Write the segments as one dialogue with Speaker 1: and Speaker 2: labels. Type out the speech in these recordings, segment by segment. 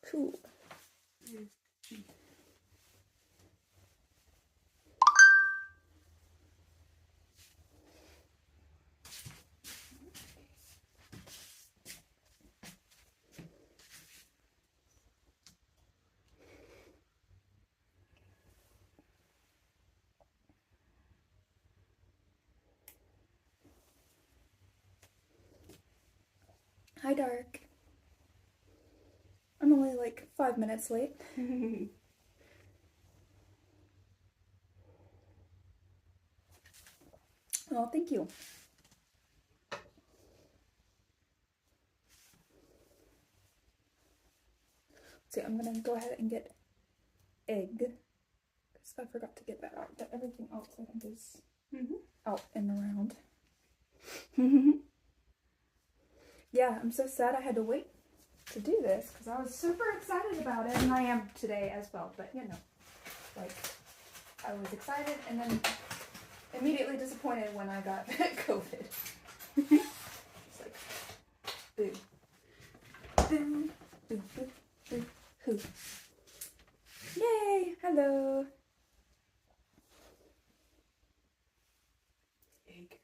Speaker 1: Cool. Hi, Dark. I'm only like 5 minutes late. Oh, thank you. So I'm gonna go ahead and get egg, because I forgot to get that out, but everything else I think is out and around. Yeah, I'm so sad I had to wait to do this, because I was super excited about it, and I am today as well, but you know, like, I was excited and then immediately disappointed when I got COVID. It's like, boo. Boo, boo, boo, boo, hoo. Yay! Hello! Egg.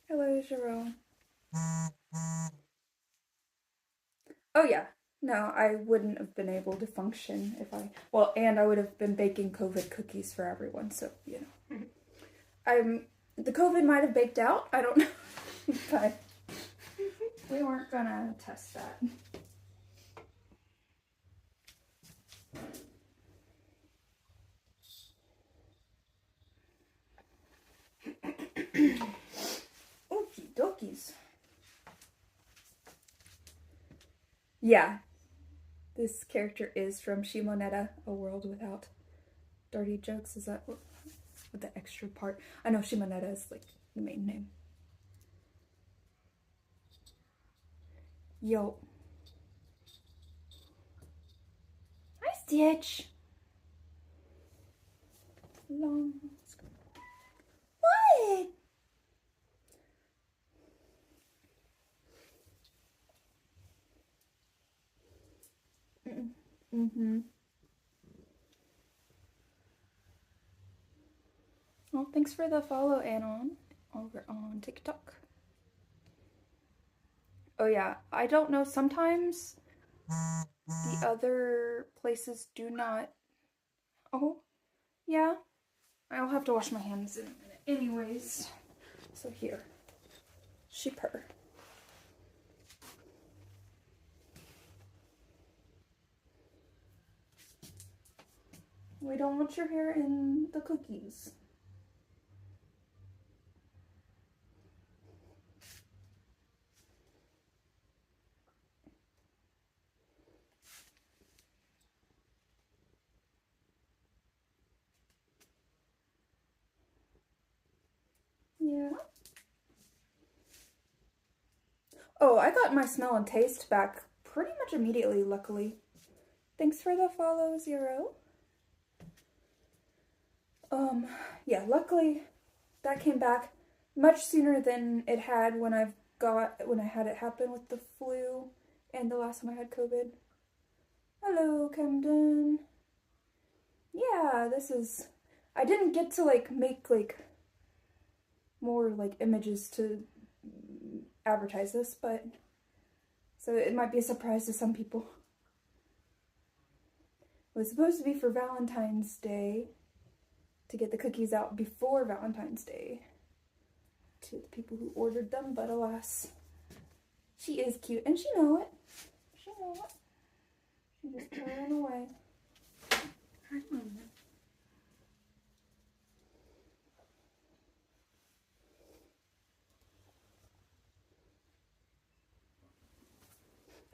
Speaker 1: Hello, Jerome. Oh yeah. No, I wouldn't have been able to function if I... Well, and I would have been baking COVID cookies for everyone, so, you know. The COVID might have baked out, I don't know. But we weren't gonna test that. Okie dokies. Yeah. This character is from Shimoneta, A World Without Dirty Jokes. Is that what the extra part? I know Shimoneta is like the main name. Yo. Hi, Stitch. Long. What? Mm-hmm. Well, thanks for the follow, Anon, over on TikTok. Oh yeah, I don't know, sometimes the other places do not... Oh, yeah. I'll have to wash my hands in a minute anyways. So here. Sheep her. We don't want your hair in the cookies. Yeah. Oh, I got my smell and taste back pretty much immediately, luckily. Thanks for the follow, Zero. Yeah, luckily that came back much sooner than it had when I had it happen with the flu and the last time I had COVID. Hello, Camden. Yeah, I didn't get to like make like more like images to advertise this, but so it might be a surprise to some people. It was supposed to be for Valentine's Day, to get the cookies out before Valentine's Day to the people who ordered them, but alas, she is cute and she know it. She know it. She just ran away.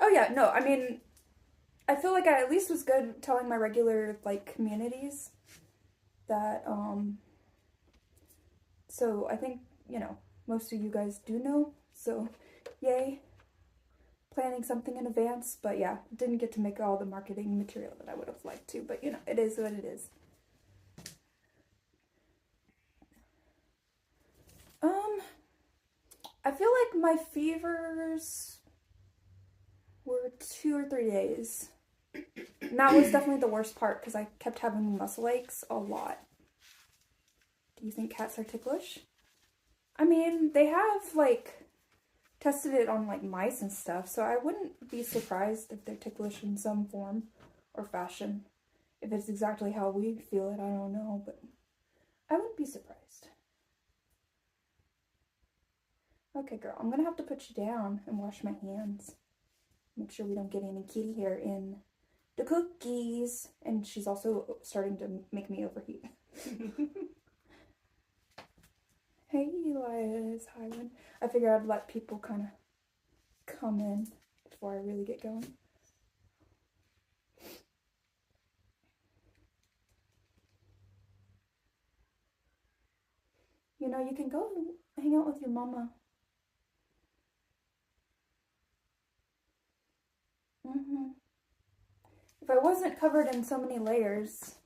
Speaker 1: Oh yeah, no, I mean, I feel like I at least was good telling my regular, like, communities that, so I think, you know, most of you guys do know, so yay. Planning something in advance, but yeah, didn't get to make all the marketing material that I would have liked to, but you know, it is what it is. like my fevers were 2 or 3 days. And that was definitely the worst part because I kept having muscle aches a lot. Do you think cats are ticklish? I mean, they have, like, tested it on, like, mice and stuff, so I wouldn't be surprised if they're ticklish in some form or fashion. If it's exactly how we feel it, I don't know, but I wouldn't be surprised. Okay, girl, I'm gonna have to put you down and wash my hands. Make sure we don't get any kitty hair in the cookies. And she's also starting to make me overheat. Hey, Elias, Highland. I figured I'd let people kind of come in before I really get going. You know, you can go hang out with your mama. If I wasn't covered in so many layers,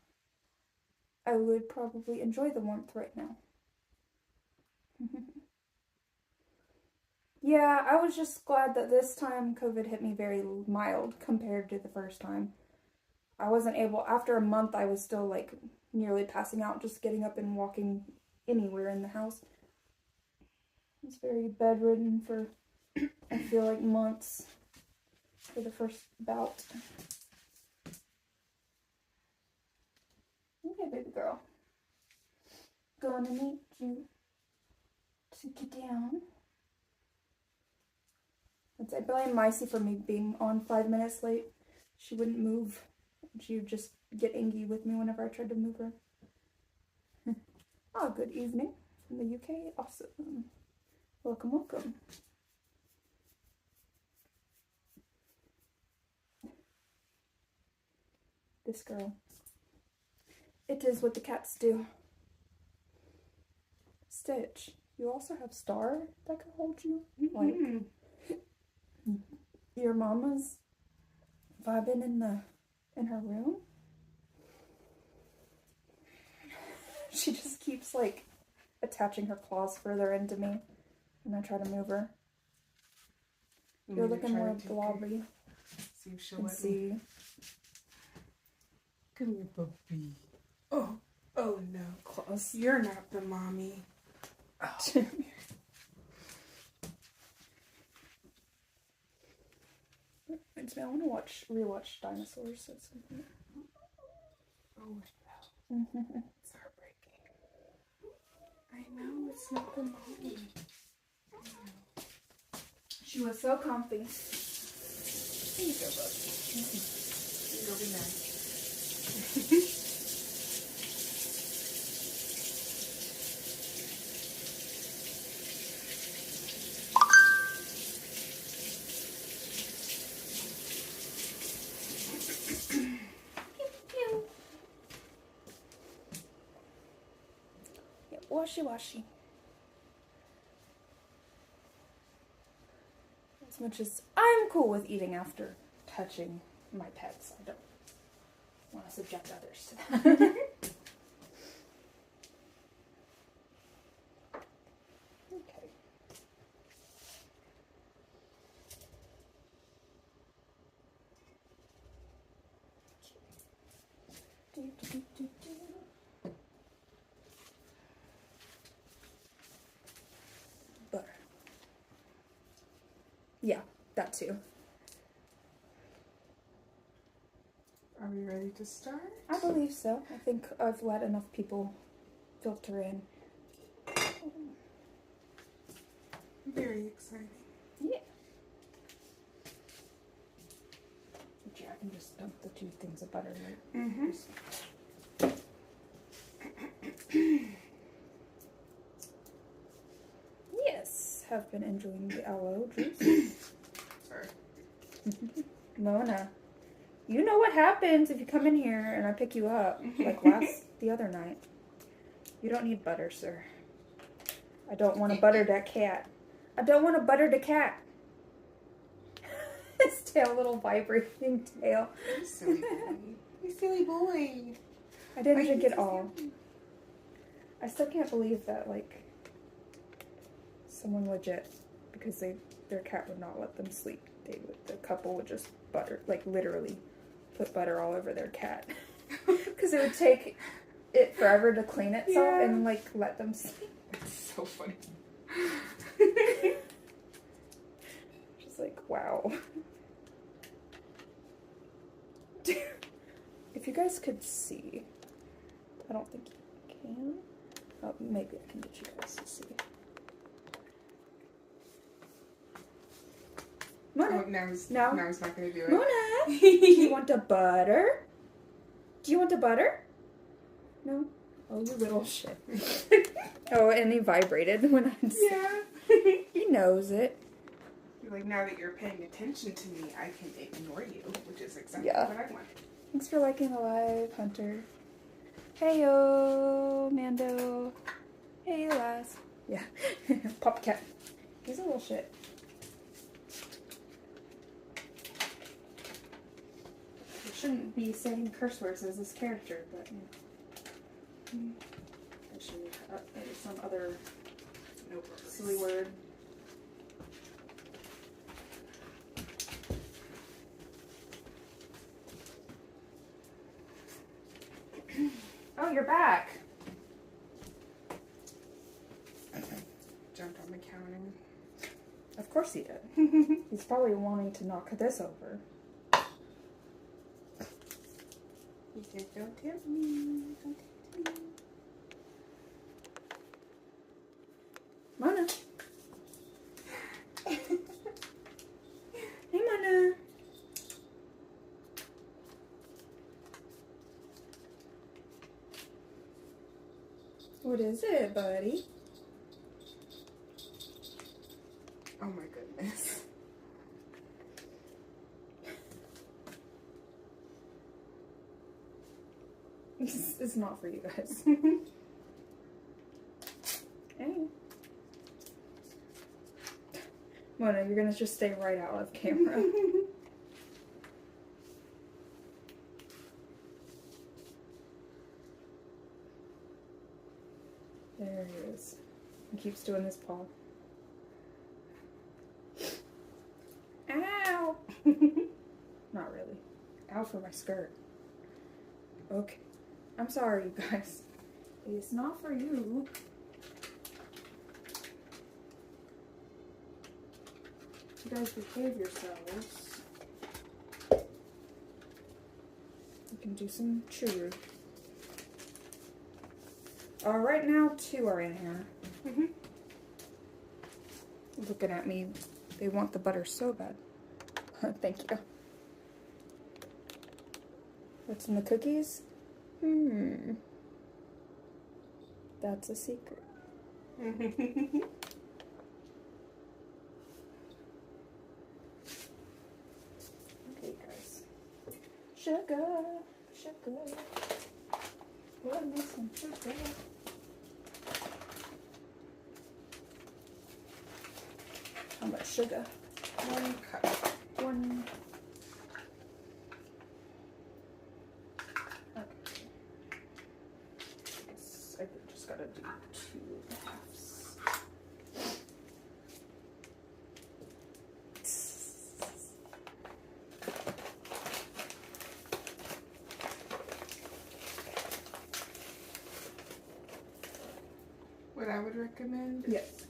Speaker 1: I would probably enjoy the warmth right now. Yeah, I was just glad that this time COVID hit me very mild compared to the first time. I wasn't able, after a month, I was still like nearly passing out just getting up and walking anywhere in the house. I was very bedridden for, I feel like, months for the first bout. Okay, baby girl. Gonna need you to get down. I blame Micey for me being on 5 minutes late. She wouldn't move. She would just get angry with me whenever I tried to move her. Oh, good evening from the UK. Awesome. Welcome, welcome. This girl. It is what the cats do. Stitch, you also have Star that can hold you? Like, your mama's vibing in her room? She just keeps, like, attaching her claws further into me when I try to move her. You're looking more blobby.
Speaker 2: See if she'll let me. Come here, puppy. Oh no.
Speaker 1: Claws.
Speaker 2: You're not the mommy. Oh.
Speaker 1: I want to rewatch Dinosaurs at some point.
Speaker 2: Oh no. It's heartbreaking. I know, it's not the mommy.
Speaker 1: She was so comfy.
Speaker 2: Here you go, bud. You'll be nice.
Speaker 1: Yeah, washy. As much as I'm cool with eating after touching my pets, I don't want to subject others to that. Okay. Butter. Yeah, that too.
Speaker 2: Are we ready to start?
Speaker 1: I believe so. I think I've let enough people filter in.
Speaker 2: Very exciting.
Speaker 1: Yeah. But yeah, I can just dump the 2 things of butter, right?
Speaker 2: Mm-hmm.
Speaker 1: Yes, have been enjoying the aloe juice.
Speaker 2: Sorry.
Speaker 1: Mona, you know what happens if you come in here and I pick you up, like the other night. You don't need butter, sir. I don't want to butter that cat. I don't want to butter the cat. His tail, little vibrating tail.
Speaker 2: You silly boy. You silly boy.
Speaker 1: I didn't drink it all. I still can't believe that, like, someone legit because their cat would not let them sleep. The couple would just literally put butter all over their cat. Because it would take it forever to clean itself and let them sleep.
Speaker 2: It's so funny.
Speaker 1: Just wow. If you guys could see, I don't think you can. Oh, maybe I can get you guys to see. Mona.
Speaker 2: Oh, now he's not going to do it.
Speaker 1: Mona, do you want a butter? Do you want a butter? No? Oh, you little shit. Oh, and he vibrated when I said.
Speaker 2: Yeah.
Speaker 1: He knows it.
Speaker 2: You're like, now that you're paying attention to me, I can ignore you, which is exactly
Speaker 1: Yeah.
Speaker 2: what I want.
Speaker 1: Thanks for liking the live, Hunter. Heyo, Mando. Hey, lass. Yeah. Pop cat. He's a little shit. I shouldn't be saying curse words as this character, but I should maybe some other
Speaker 2: No worries.
Speaker 1: silly word. Oh, you're back.
Speaker 2: Jumped on the counter.
Speaker 1: Of course he did. He's probably wanting to knock this over.
Speaker 2: He said, don't tempt me. Don't tempt me.
Speaker 1: Mona. Hey, Mona. What is it, buddy?
Speaker 2: Oh my goodness.
Speaker 1: This is not for you guys. Hey. Mona, you're gonna just stay right out of camera. There he is. He keeps doing his paw. Ow! Not really. Ow for my skirt. Okay. I'm sorry, you guys. It's not for you. You guys behave yourselves. You can do some chewing. Right now, 2 are in here. Looking at me, they want the butter so bad. Thank you. What's in the cookies? That's a secret. Okay, guys. Sugar, sugar. Love me some sugar. How much sugar?
Speaker 2: 1 cup.
Speaker 1: 1. Okay. I just gotta do 2.5.
Speaker 2: What I would recommend
Speaker 1: Yes.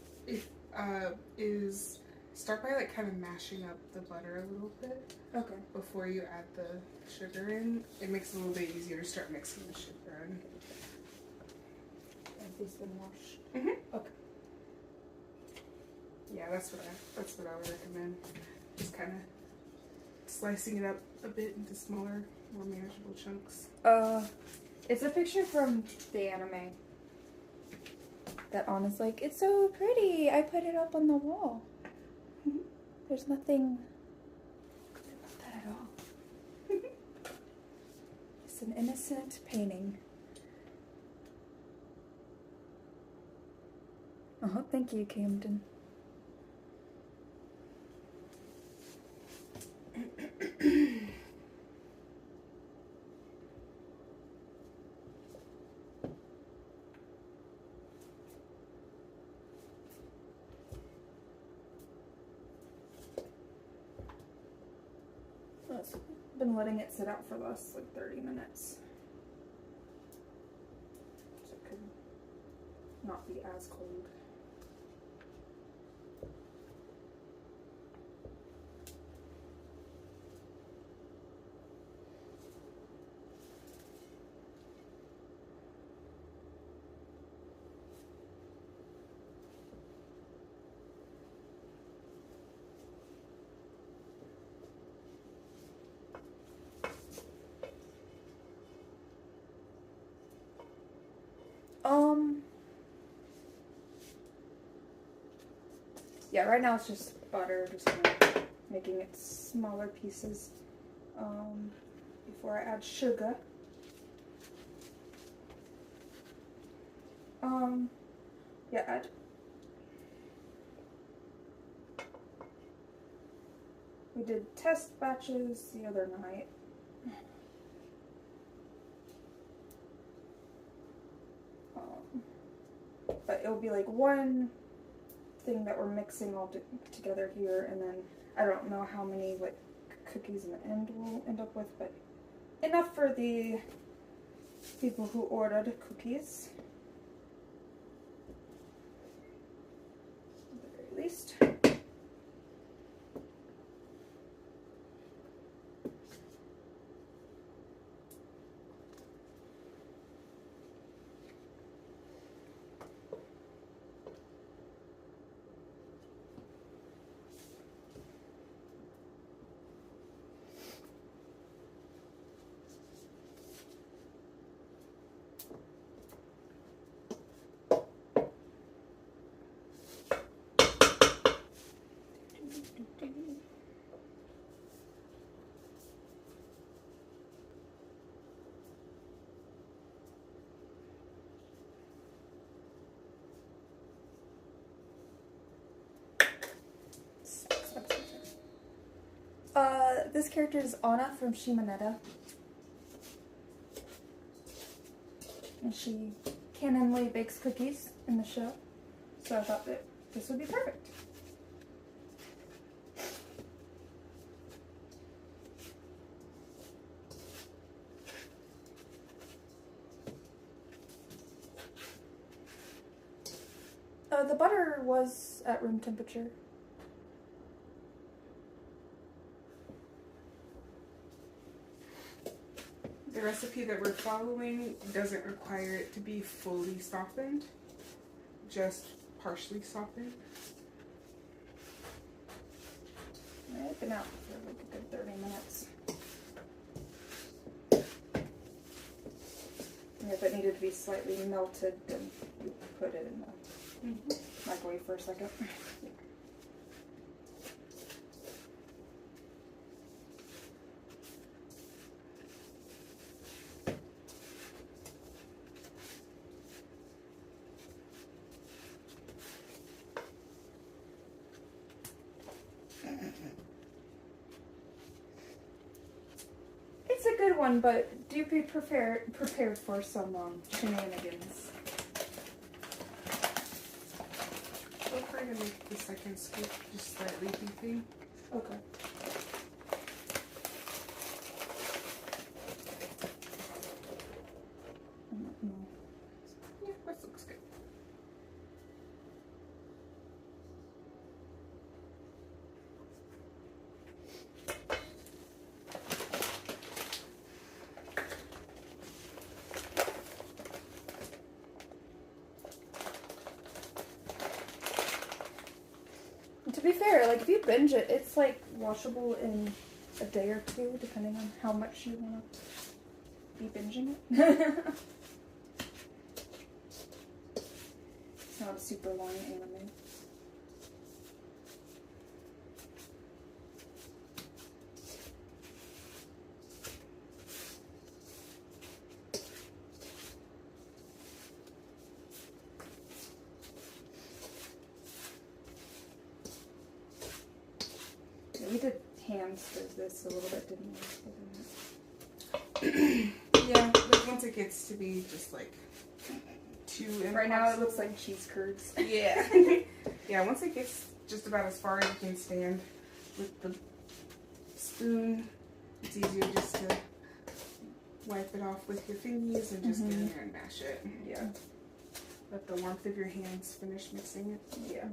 Speaker 2: is start by kind of mashing up the butter a little bit
Speaker 1: Okay.
Speaker 2: before you add the sugar in. It makes it a little bit easier to start mixing the sugar in.
Speaker 1: Have these been washed? Okay.
Speaker 2: Yeah, that's what I would recommend. Just kind of slicing it up a bit into smaller, more manageable chunks.
Speaker 1: It's a picture from the anime. That Anna's like, it's so pretty. I put it up on the wall. There's nothing good about that at all. It's an innocent painting. Thank you, Camden. I've been letting it sit out for the last like 30 minutes. So it could not be as cold. Yeah, right now it's just butter, just kind of making it smaller pieces before I add sugar. Yeah, we did test batches the other night. But it'll be like one thing that we're mixing all together here, and then I don't know how many like cookies in the end we'll end up with, but enough for the people who ordered cookies, at the very least. This character is Anna from Shimonetta. And she canonly bakes cookies in the show. So I thought that this would be perfect. The butter was at room temperature.
Speaker 2: The recipe that we're following doesn't require it to be fully softened, just partially softened.
Speaker 1: I've been out for like a good 30 minutes. And if it needed to be slightly melted, then you put it in the microwave for a second. It's a good one, but do be prepared for some shenanigans.
Speaker 2: We'll try to make the second scoop just slightly heaping.
Speaker 1: Okay.
Speaker 2: Yeah, that looks good.
Speaker 1: To be fair, like if you binge it, it's like washable in a day or two, depending on how much you want to be binging it. It's not a super long anime. We did hams for this a little bit, didn't
Speaker 2: we? Yeah, but once it gets to be just like too impossible.
Speaker 1: Right now it looks like cheese curds.
Speaker 2: Yeah. Yeah, once it gets just about as far as you can stand with the spoon, It's easier just to wipe it off with your fingies and just get in there and mash it.
Speaker 1: Yeah.
Speaker 2: Let the warmth of your hands finish mixing it.
Speaker 1: Yeah.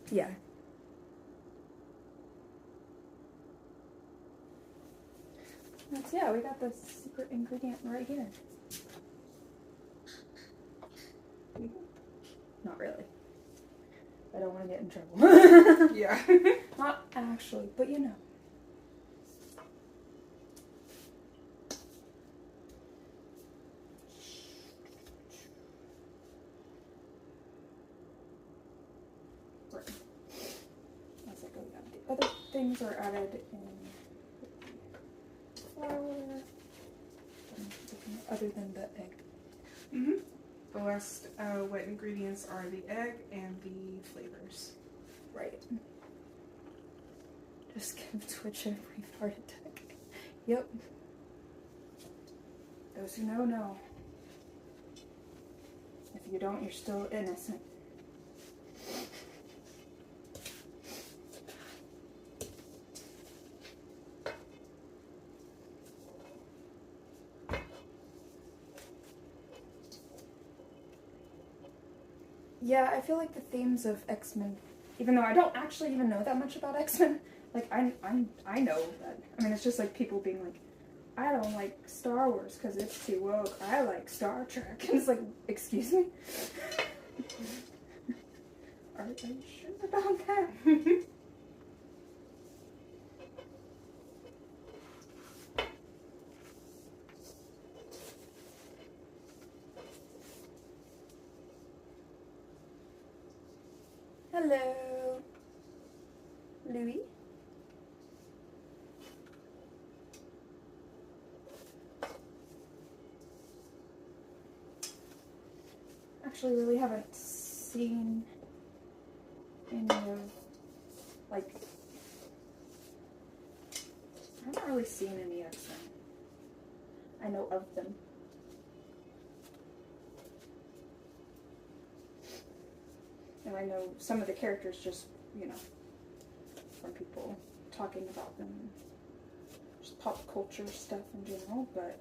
Speaker 1: Yeah. Yeah, we got the secret ingredient right here. Not really. I don't want to get in trouble.
Speaker 2: Yeah.
Speaker 1: Not actually, but you know. Right. As I go down, the other things are added in flour, other than the egg.
Speaker 2: Mm-hmm. The last wet ingredients are the egg and the flavors.
Speaker 1: Right. Just give Twitch a brief heart attack. Yep. Those who know, know. If you don't, you're still innocent. Yeah, I feel like the themes of X-Men, even though I don't actually even know that much about X-Men, like I know that. I mean, it's just like people being like, I don't like Star Wars because it's too woke. I like Star Trek. And it's like, excuse me? Are you sure about that? Hello, Louis. Actually, really haven't seen any of, like, I haven't really seen any X-Men. I know of them. And I know some of the characters just, you know, from people talking about them, just pop culture stuff in general, but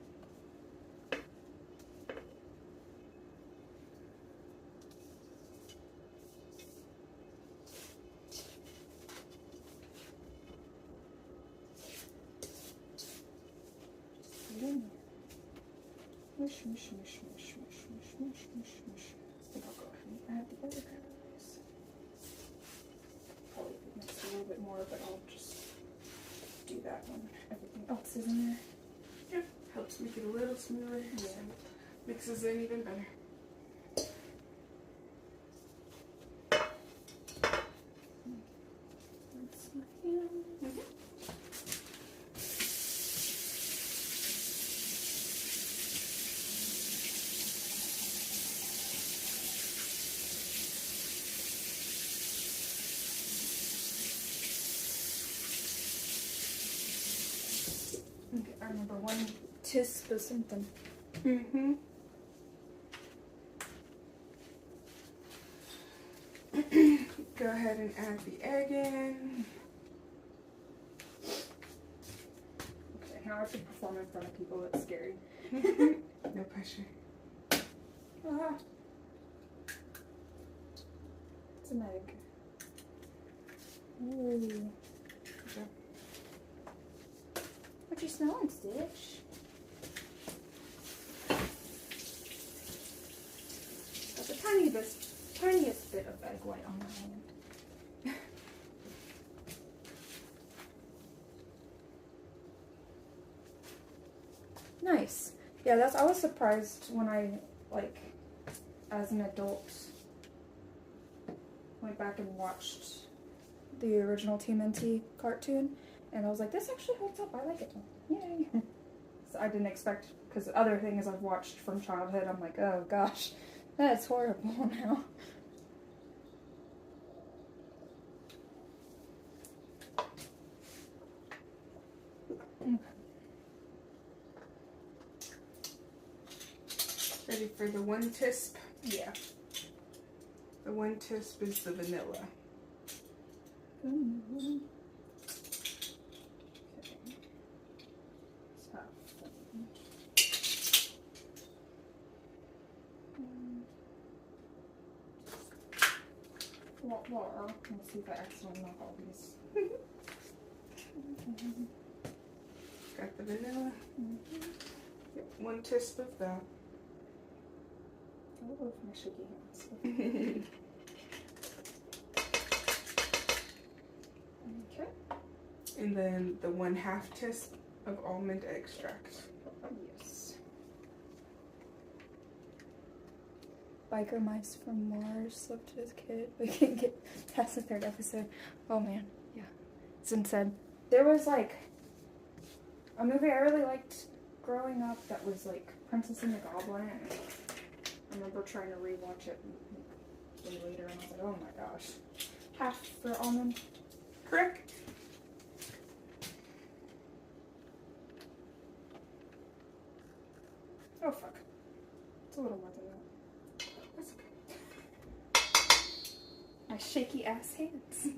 Speaker 1: Mush, mush, mush, mush, mush, mush, mush, mush, mush. I think I'll go ahead and add the other guys. Probably mix a little bit more, but I'll just do that when everything else is in there.
Speaker 2: Yeah, helps make it a little smoother.
Speaker 1: Yeah.
Speaker 2: Mixes in even better.
Speaker 1: That's my hand. Okay, I remember one tisp or something.
Speaker 2: Mm-hmm. Go ahead and add the egg in.
Speaker 1: Okay, now I have to perform in front of people. It's scary.
Speaker 2: No pressure.
Speaker 1: Ah. It's an egg. Ooh.
Speaker 2: Okay.
Speaker 1: What you smelling, Stitch? That's the tiniest bit of egg white on my hand. Nice. Yeah, I was surprised when I, like, as an adult, went back and watched the original TMNT cartoon, and I was like, this actually holds up. I like it. Yay. So I didn't expect, because other things I've watched from childhood, I'm like, oh gosh, that's horrible now.
Speaker 2: Ready for the one tisp?
Speaker 1: Yeah.
Speaker 2: The one tisp is the vanilla.
Speaker 1: Okay. Let's see if I accidentally knock all these.
Speaker 2: Got the vanilla.
Speaker 1: Mm-hmm.
Speaker 2: Yep, one tisp of that.
Speaker 1: I love my shaky hands. Okay.
Speaker 2: And then the 1/2 tisp of almond extract.
Speaker 1: Yes. Biker mice from Mars slept with his kid. We can get past the 3rd episode. Oh man, yeah. Zin said there was like a movie I really liked growing up that was like Princess and the Goblin, and I remember trying to rewatch it way later, and I was like, oh my gosh. Half for almond.
Speaker 2: Correct.
Speaker 1: Oh fuck. It's a little more than that.
Speaker 2: That's okay.
Speaker 1: My shaky ass hands.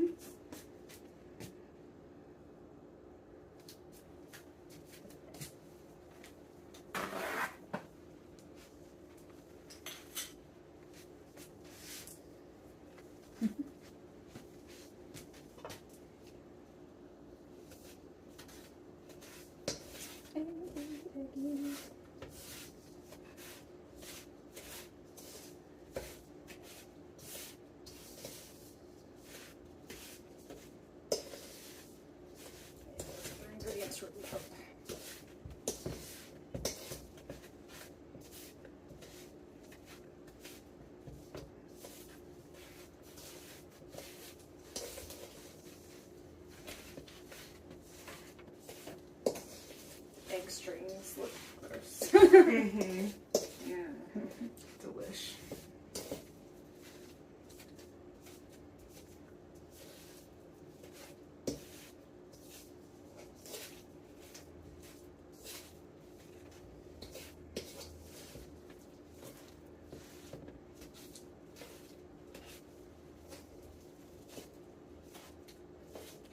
Speaker 1: Ingredients written up. Egg strings look gross.
Speaker 2: Mm-hmm.
Speaker 1: Yeah.
Speaker 2: Delish.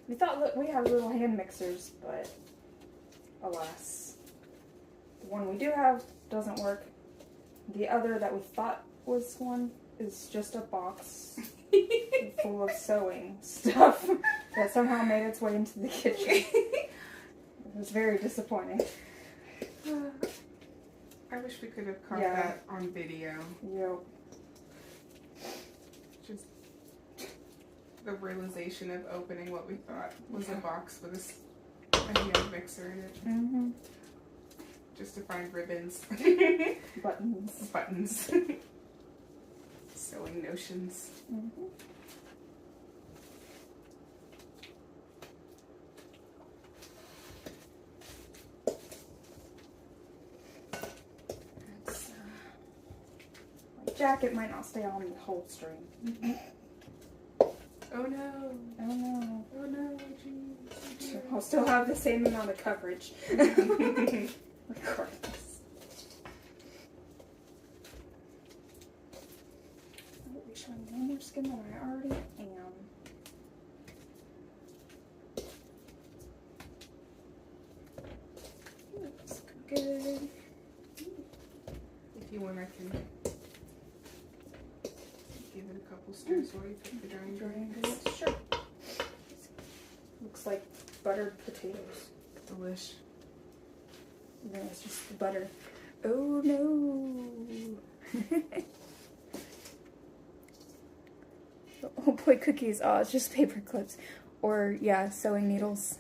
Speaker 1: We thought we have little hand mixers, but alas. The one we do have doesn't work. The other that we thought was one is just a box full of sewing stuff that somehow made its way into the kitchen. It was very disappointing.
Speaker 2: I wish we could have caught
Speaker 1: Yeah.
Speaker 2: that on video.
Speaker 1: Yep.
Speaker 2: Just the realization of opening what we thought was a box with a hand mixer in it.
Speaker 1: Mm-hmm.
Speaker 2: Just to find ribbons.
Speaker 1: Buttons.
Speaker 2: Buttons. Sewing notions.
Speaker 1: Mm-hmm. My jacket might not stay on the whole string.
Speaker 2: Oh no.
Speaker 1: Oh no.
Speaker 2: Oh no, jeez.
Speaker 1: I'll still have the same amount of coverage. Regardless. I'll be showing no more skin than I already am. Looks good.
Speaker 2: If you want, I can give it a couple stirs while you put the drying ingredients.
Speaker 1: Sure. Looks like buttered potatoes.
Speaker 2: Delish.
Speaker 1: No, it's just the butter. Oh no! Oh boy, cookies. Oh, it's just paper clips. Or, yeah, sewing needles.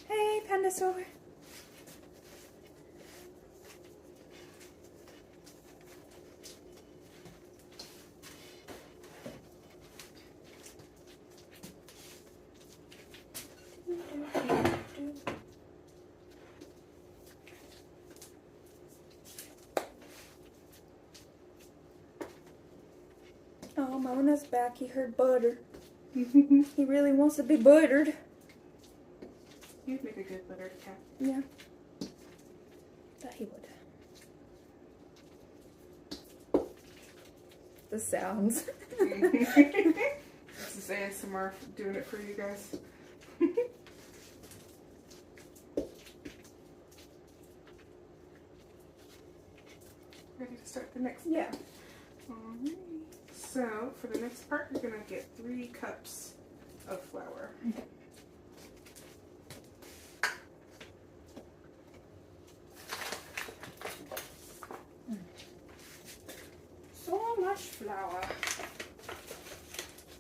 Speaker 1: Hey, Pandasaur. Oh, Mona's back. He heard butter. He really wants to be buttered.
Speaker 2: You'd make a good buttered cat.
Speaker 1: Yeah. That he would. the sounds.
Speaker 2: This is ASMR doing it for you guys. Ready to start the next?
Speaker 1: Yeah.
Speaker 2: Alright. So for the next part, you're gonna get 3 cups of flour.
Speaker 1: Okay. So much flour.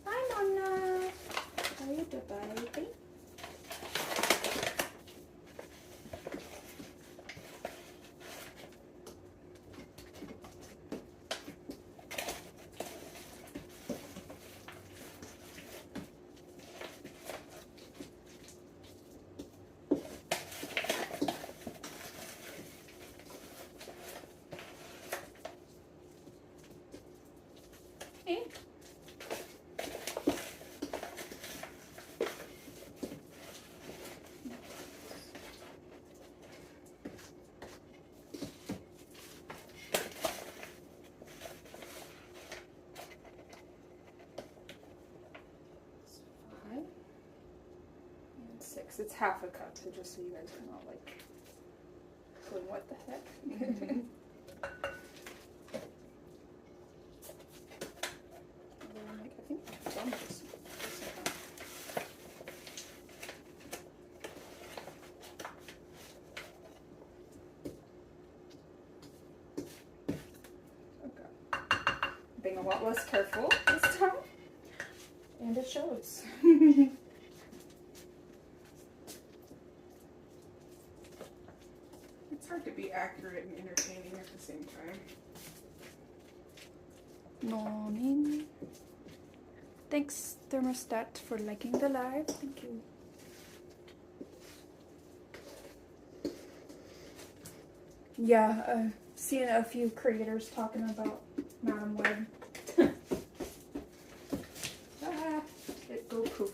Speaker 1: Hi, Mama. How you doing, baby? Hey. Five and 6. It's half a cup, so just so you guys are not like going, what the heck? I think I've done this. Okay. Being a lot less careful this time, and it shows.
Speaker 2: It's hard to be accurate and entertaining at the same time.
Speaker 1: Morning. Thanks, Thermostat, for liking the live. Thank you. Yeah, I've seen a few creators talking about Madam Web. Ah, it go poof.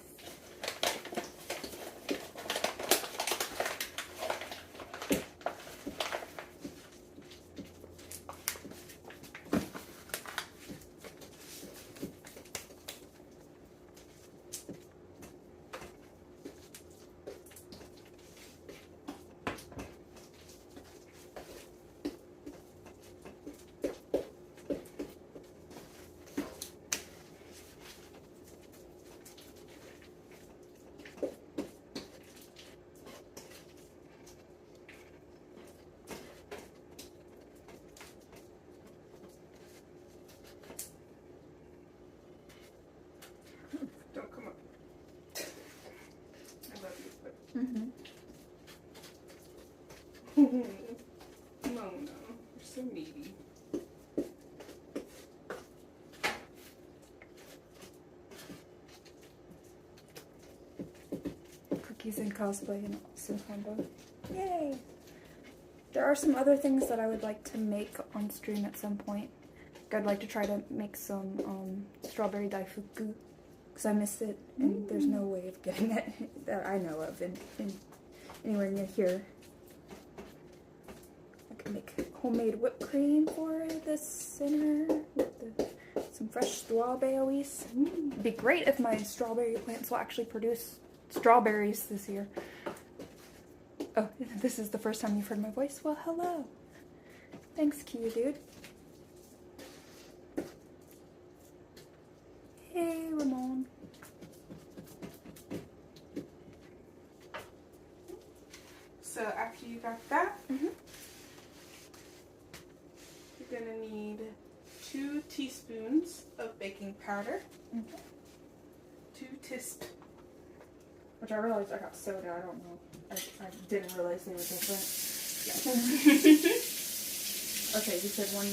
Speaker 2: Don't come up. I love you, but
Speaker 1: Mm-hmm.
Speaker 2: no, you're so needy.
Speaker 1: Cookies and cosplay and awesome combo. Yay! There are some other things that I would like to make on stream at some point. I'd like to try to make some strawberry daifuku because I missed it and there's no way of getting it that I know of in anywhere near here. I could make homemade whipped cream for the center with some fresh strawberries. It'd be great if my strawberry plants will actually produce strawberries this year. Oh, this is the first time you've heard my voice? Well, hello. Thanks, Kia dude. Hey, Ramon.
Speaker 2: So after you got that,
Speaker 1: Mhm.
Speaker 2: you're gonna need 2 teaspoons of baking powder.
Speaker 1: Okay.
Speaker 2: 2 teaspoons.
Speaker 1: Which I realized I got soda. I don't know. I didn't realize they were different.
Speaker 2: Yeah.
Speaker 1: Okay, you said 1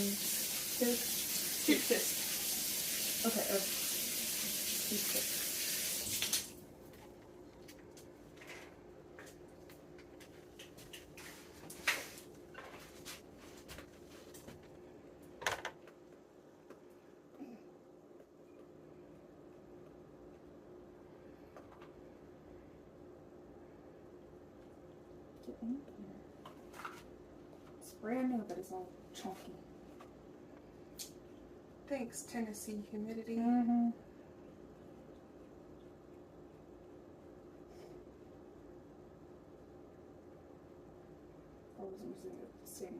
Speaker 1: tip?
Speaker 2: 2 teaspoons.
Speaker 1: Okay, 2 tips. Get in there. It's brand new, but it's all chunky.
Speaker 2: Thanks, Tennessee humidity.
Speaker 1: Mm-hmm. I was using the same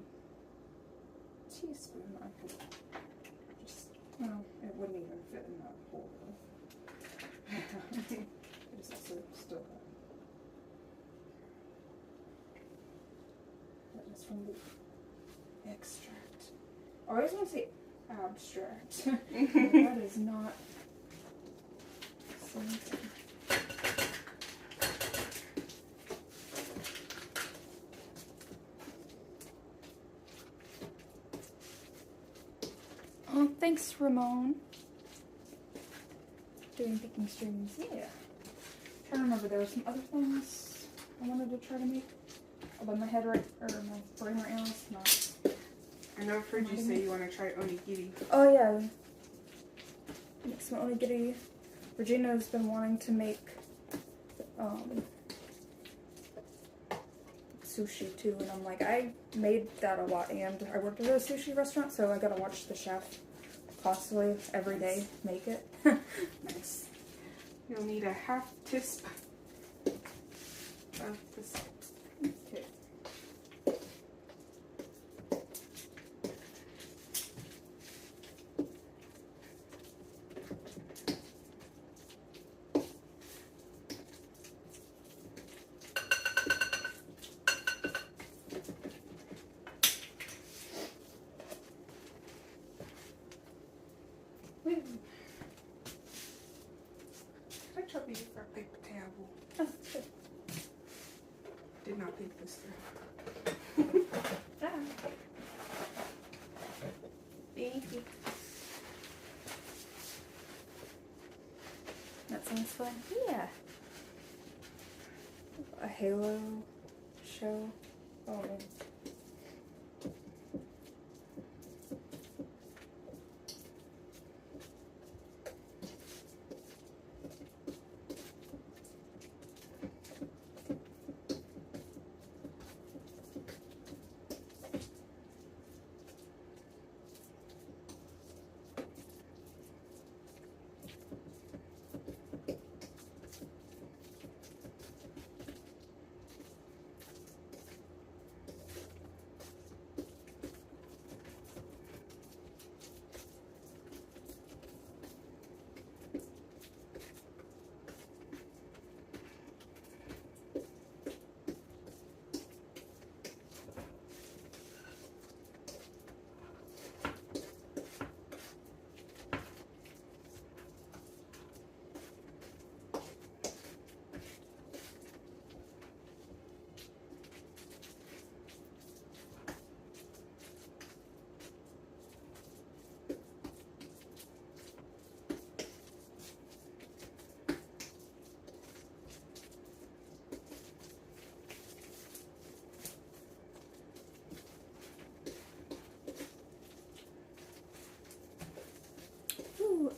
Speaker 1: teaspoon. I could just, well, it wouldn't even fit in that hole though. It's also still that is from the extract. I always want to say abstract. That is not something. Oh, thanks, Ramon. Doing baking streams, yeah. I remember there were some other things I wanted to try to make. Although my head right, or my brain right now is not.
Speaker 2: I know I've heard you say you want to try onigiri.
Speaker 1: Oh yeah. Make some onigiri. Regina's been wanting to make sushi too, and I'm like, I made that a lot, and I worked at a sushi restaurant, so I gotta watch the chef possibly every day make it.
Speaker 2: Nice. You'll need a half teaspoon of the salt.
Speaker 1: Okay.
Speaker 2: Wait. I tried to use our paper towel.
Speaker 1: Oh, good.
Speaker 2: Did not think this through.
Speaker 1: Ah. Thank you. That sounds fun. Yeah. A Halo show. Oh.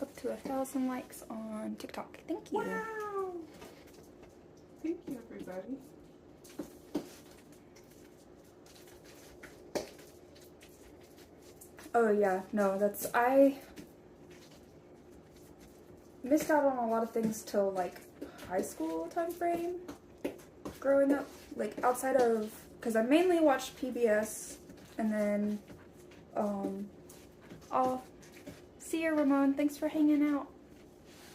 Speaker 1: Up to 1,000 likes on TikTok. Thank you.
Speaker 2: Wow! Thank you, everybody.
Speaker 1: Oh yeah, no, I missed out on a lot of things till like high school time frame. Growing up, like outside of, because I mainly watched PBS, and then oh, see you, Ramon. Thanks for hanging out.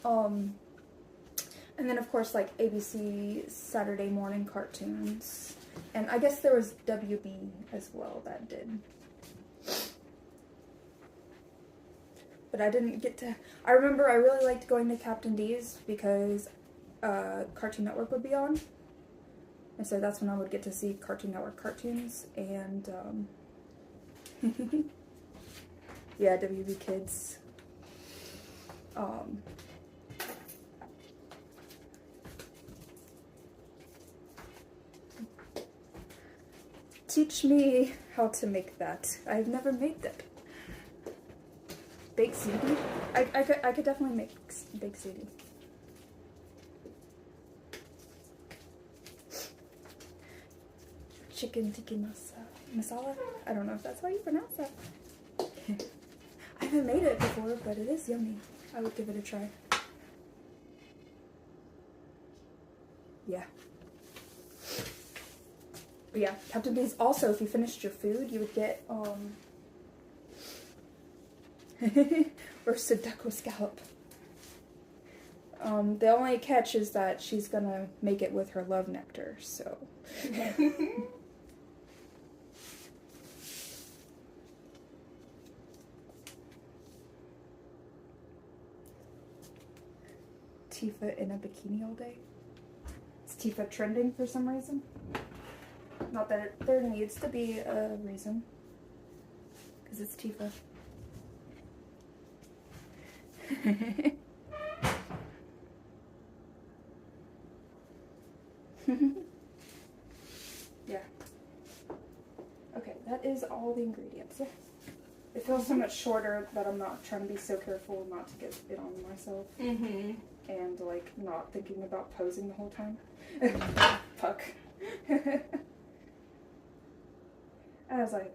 Speaker 1: And then of course like ABC Saturday morning cartoons, and I guess there was WB as well that did. But I didn't get to. I remember I really liked going to Captain D's because Cartoon Network would be on, and so that's when I would get to see Cartoon Network cartoons, and yeah, WB Kids. Teach me how to make that. I've never made that. Baked ziti? I could definitely make baked ziti. Chicken tikka masala? I don't know if that's how you pronounce that. I haven't made it before, but it is yummy. I would give it a try. Yeah. But yeah, Captain D's also, if you finished your food, you would get, roasted duck with scallop. The only catch is that she's gonna make it with her love nectar, so. Tifa in a bikini all day. Is Tifa trending for some reason? Not that there needs to be a reason. Because it's Tifa. Yeah. Okay, that is all the ingredients. Yeah. It feels so much shorter that I'm not trying to be so careful not to get it on myself.
Speaker 2: Mm-hmm.
Speaker 1: And, like, not thinking about posing the whole time. Fuck. As I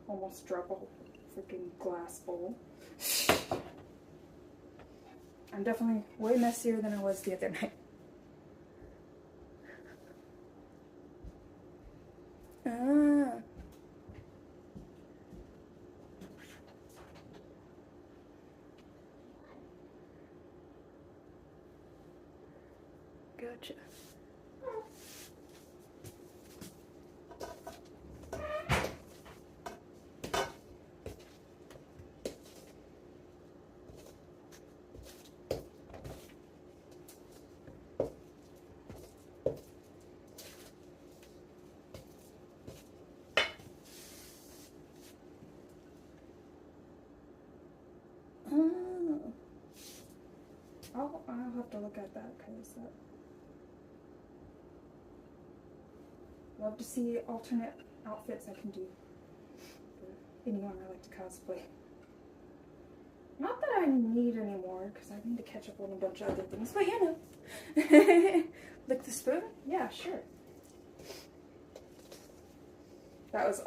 Speaker 1: almost drop a freaking glass bowl. I'm definitely way messier than I was the other night. Ah. Gotcha. I'll have to look at that because love to see alternate outfits I can do for anyone I like to cosplay. Not that I need any more because I need to catch up on a bunch of other things, but you know. Lick the spoon? Yeah, sure. That was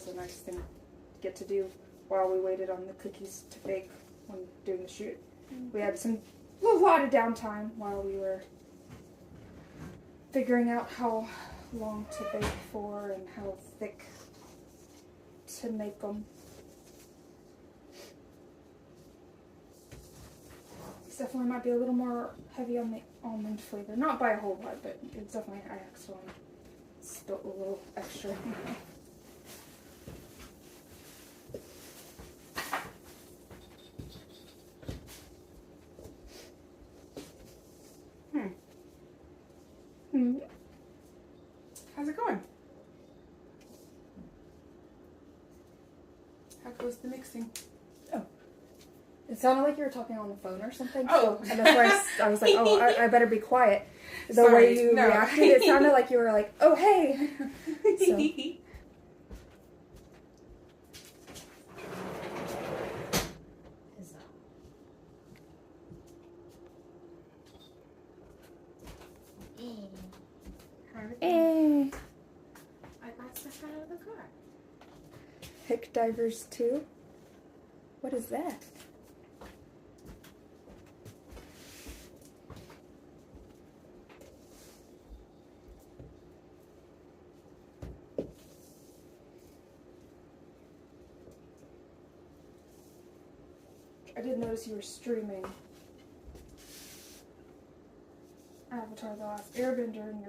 Speaker 1: a nice thing to get to do while we waited on the cookies to bake when doing the shoot. We had a lot of downtime while we were figuring out how long to bake for and how thick to make them. This definitely might be a little more heavy on the almond flavor. Not by a whole lot, but it's definitely, I accidentally spilt a little extra.
Speaker 2: How's it going? How goes the mixing?
Speaker 1: Oh. It sounded like you were talking on the phone or something.
Speaker 2: Oh.
Speaker 1: So, and that's why I was like, oh, I better be quiet. The
Speaker 2: Sorry,
Speaker 1: way you
Speaker 2: no.
Speaker 1: reacted, it sounded like you were like, oh, hey. So. Hey.
Speaker 3: I got stuff out of the car.
Speaker 1: Hick Divers 2? What is that? I did notice you were streaming Avatar: The Last Airbender, and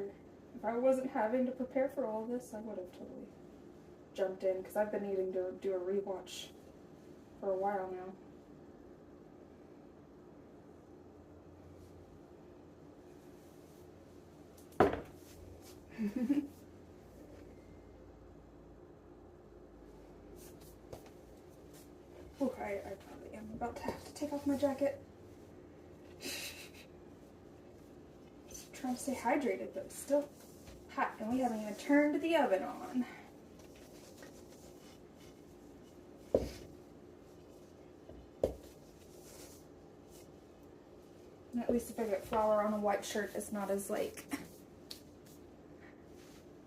Speaker 1: if I wasn't having to prepare for all this, I would have totally jumped in, because I've been needing to do a rewatch for a while now. Okay, I probably am about to have to take off my jacket. Just trying to stay hydrated, but it's still hot, and we haven't even turned the oven on. And at least if I get flour on a white shirt, it's not as, like,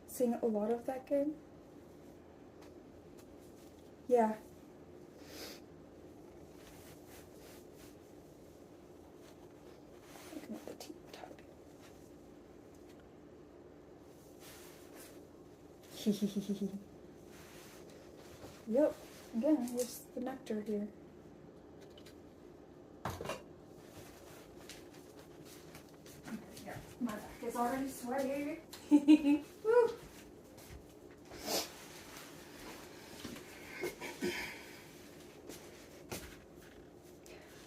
Speaker 1: seeing a lot of that game. Yeah. Yep. Again, here's the nectar here. Yeah, my back is already sweaty. Woo.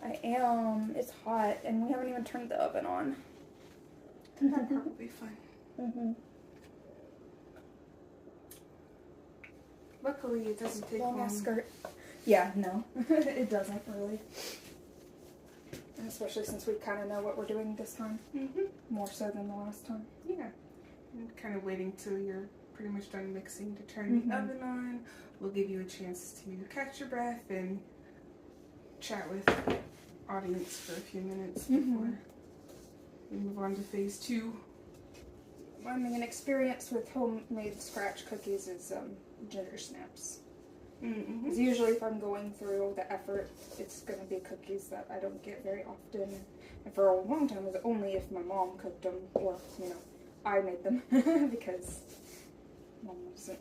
Speaker 1: I am. It's hot, and we haven't even turned the oven on.
Speaker 2: That'll probably be fun.
Speaker 1: Mm-hmm.
Speaker 2: Luckily, it doesn't take
Speaker 1: Long
Speaker 2: long.
Speaker 1: skirt. Yeah, no, it doesn't really. Especially since we kind of know what we're doing this time, more so than the last time.
Speaker 2: Yeah. And kind of waiting till you're pretty much done mixing to turn the oven on. We'll give you a chance to catch your breath and chat with the audience for a few minutes before we move on to phase 2.
Speaker 1: My main experience with homemade scratch cookies is ginger snaps. Because usually if I'm going through the effort, it's going to be cookies that I don't get very often. And for a long time, it was only if my mom cooked them or, I made them. Because mom wasn't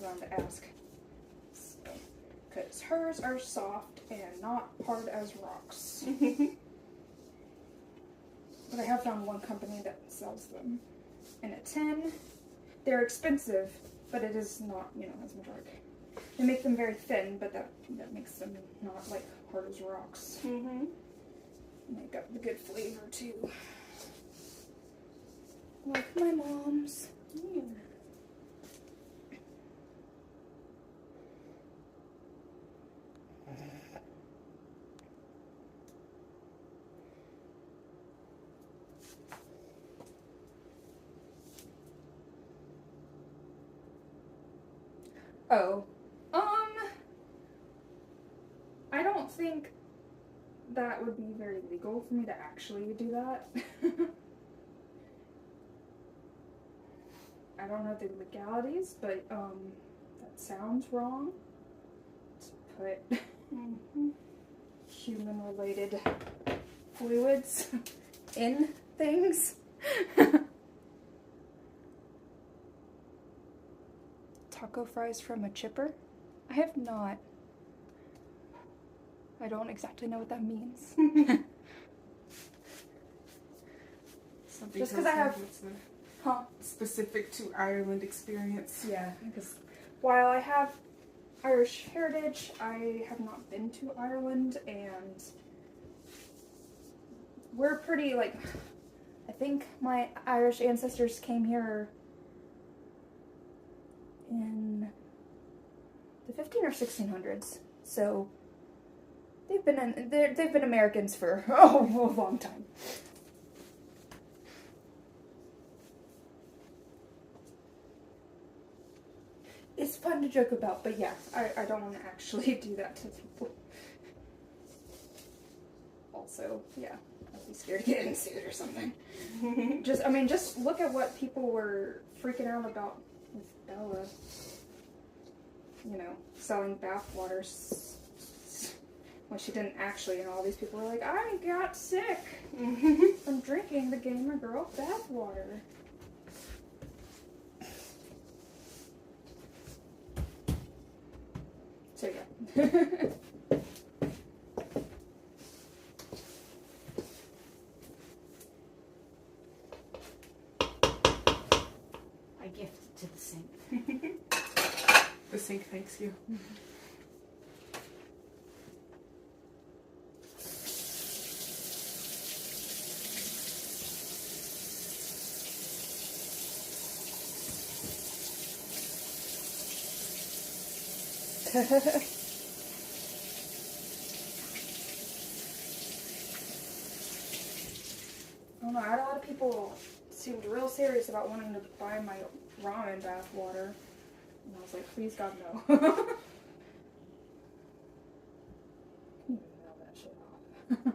Speaker 1: around to ask. Because hers are soft and not hard as rocks. But I have found one company that sells them in a tin. They're expensive, but it is not, as much work. They make them very thin, but that makes them not like hard as rocks. And they got the good flavor too. Like my mom's. Yeah. Oh, I don't think that would be very legal for me to actually do that. I don't know the legalities, but that sounds wrong to put human-related fluids in things. Taco fries from a chipper? I have not. I don't exactly know what that means. Just because I have...
Speaker 2: It's specific to Ireland experience.
Speaker 1: Yeah, because while I have Irish heritage, I have not been to Ireland, and we're pretty, I think my Irish ancestors came here in the 15 or 1600s, so they've been Americans for a long time. It's fun to joke about, but yeah, I don't want to actually do that to people. Also, yeah, I'd be scared to get sued or something. Just look at what people were freaking out about with Bella. Selling bathwaters when she didn't actually, and all these people were like, I got sick from drinking the Gamer Girl bathwater. So yeah.
Speaker 3: I gift it to the sink.
Speaker 2: The sink thanks you.
Speaker 1: I don't know, I had a lot of people seemed real serious about wanting to buy my ramen bath water. And I was like, please God, no. Mail that shit off.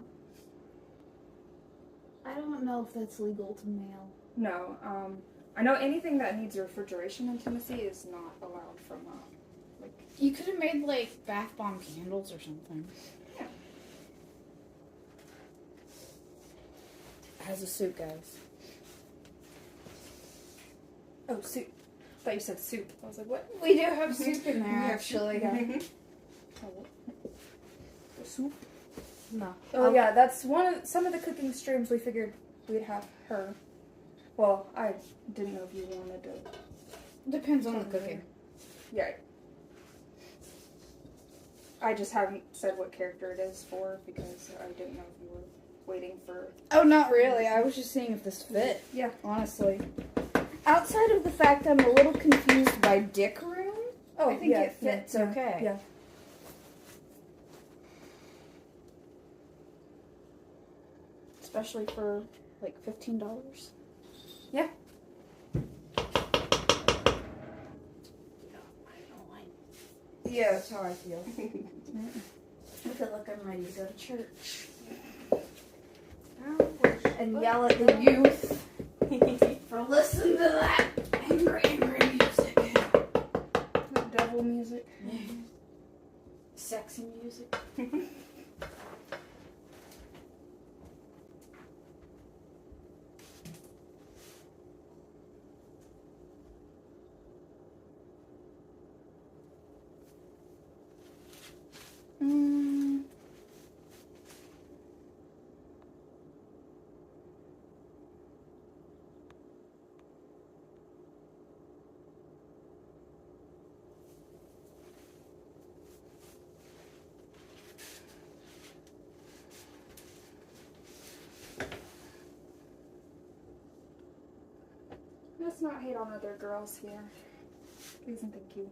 Speaker 3: I don't know if that's legal to mail.
Speaker 1: No, I know anything that needs refrigeration in Tennessee is not allowed from,
Speaker 3: You could have made, bath bomb candles or something.
Speaker 1: Yeah.
Speaker 3: Has a suit, guys.
Speaker 1: Oh, suit. thought you said soup. I was like, what?
Speaker 3: We do have soup in there,
Speaker 2: We have
Speaker 3: actually.
Speaker 2: soup.
Speaker 1: Soup?
Speaker 3: No.
Speaker 1: Oh yeah, that's some of the cooking streams we figured we'd have her. Well, I didn't know if you wanted to.
Speaker 3: Depends on the cooking.
Speaker 1: Yeah. I just haven't said what character it is for because I didn't know if you were waiting for.
Speaker 3: Oh, not really. I was just seeing if this fit.
Speaker 1: Yeah.
Speaker 3: Honestly. Outside of the fact that I'm a little confused by Dick Room,
Speaker 1: Oh,
Speaker 3: I think it fits
Speaker 1: yeah,
Speaker 3: okay.
Speaker 1: Yeah.
Speaker 3: Especially for like $15.
Speaker 1: Yeah. Yeah, that's how I feel.
Speaker 3: I feel like I'm ready to go to church.
Speaker 2: Oh,
Speaker 3: And yell at the youth for listening to that angry music.
Speaker 1: The devil music.
Speaker 3: Sexy music.
Speaker 1: Let's not hate on other girls here. Please and thank you.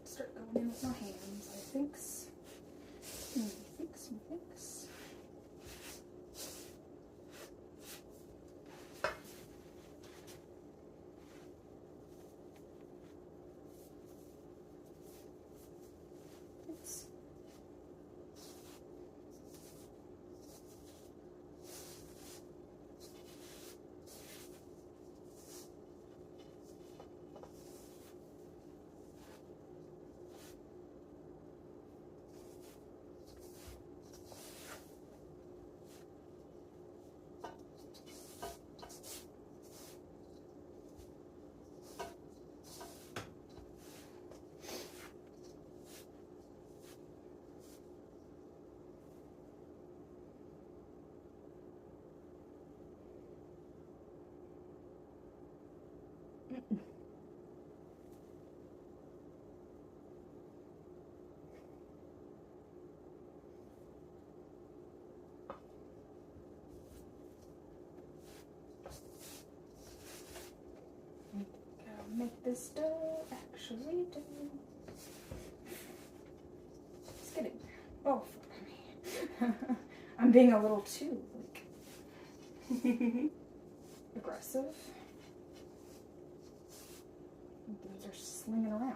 Speaker 1: Start going in with my hands, I thinks. Methinks. Thanks. Make this dough actually do. Just kidding. Oh, I'm being a little too aggressive. Things are slinging around.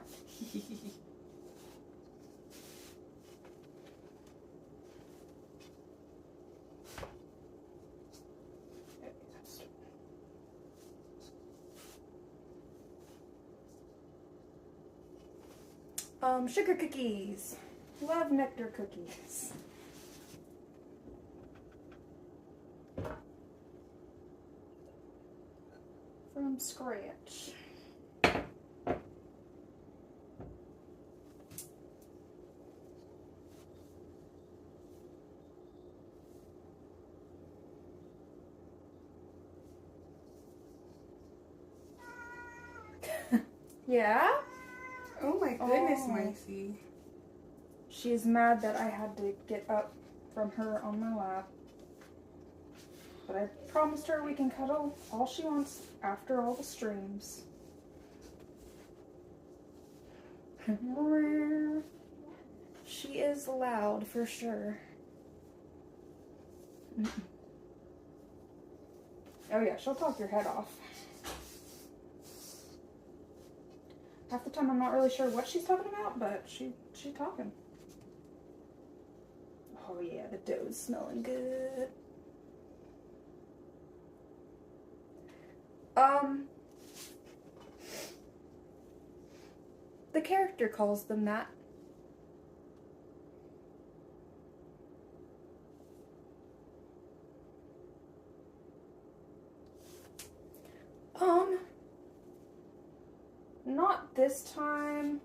Speaker 1: Sugar cookies. Love nectar cookies. From scratch. Yeah?
Speaker 2: Oh my goodness,
Speaker 1: Oh.
Speaker 2: Micey.
Speaker 1: She's mad that I had to get up from her on my lap. But I promised her we can cuddle all she wants after all the streams. She is loud for sure. Oh yeah, she'll talk your head off. Half the time I'm not really sure what she's talking about, but she's talking. Oh yeah, the dough's smelling good. The character calls them that. Not this time.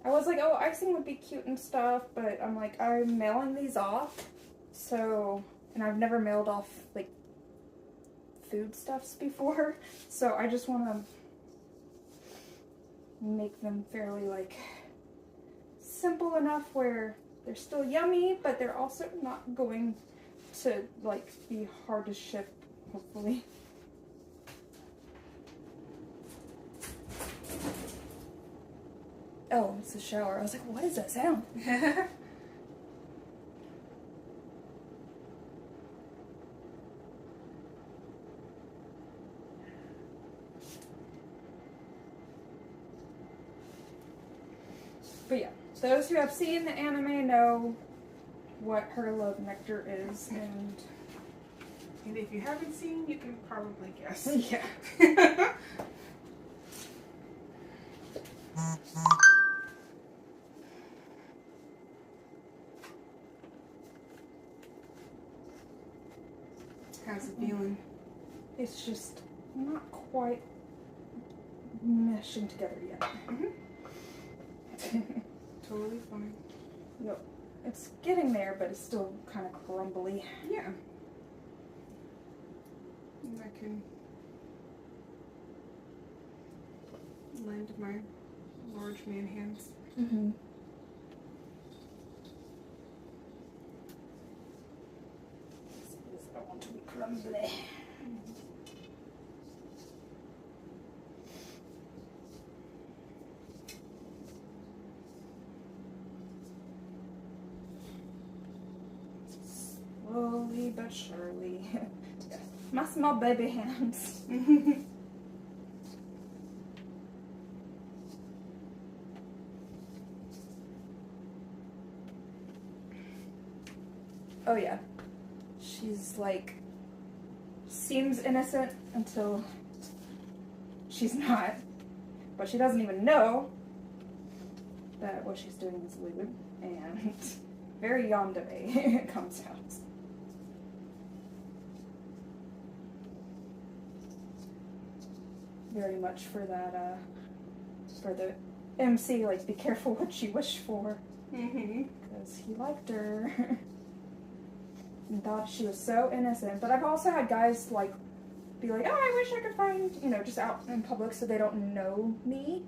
Speaker 1: I was like, oh, icing would be cute and stuff, but I'm like, I'm mailing these off. So, and I've never mailed off, like, foodstuffs before. So I just want to make them fairly, like, simple enough where they're still yummy, but they're also not going to, like, be hard to ship, hopefully. Oh, it's a shower. I was like, what is that sound? But yeah, those who have seen the anime know what her love nectar is, and
Speaker 2: if you haven't seen, you can probably guess.
Speaker 1: Yeah.
Speaker 2: How's it feeling?
Speaker 1: It's just not quite meshing together yet.
Speaker 2: Totally fine.
Speaker 1: Yep. It's getting there, but it's still kind of crumbly.
Speaker 2: Yeah. And I can lend my large man hands.
Speaker 1: Mm-hmm. I want to be crumbly. Slowly but surely. My small baby hands. Oh yeah. She's like, seems innocent until she's not. But she doesn't even know that what she's doing is lewd. And very yandere comes out. Very much for that, for the MC, like, be careful what you wish for. Because he liked her. And thought she was so innocent. But I've also had guys, like, be like, oh, I wish I could find, you know, just out in public so they don't know me.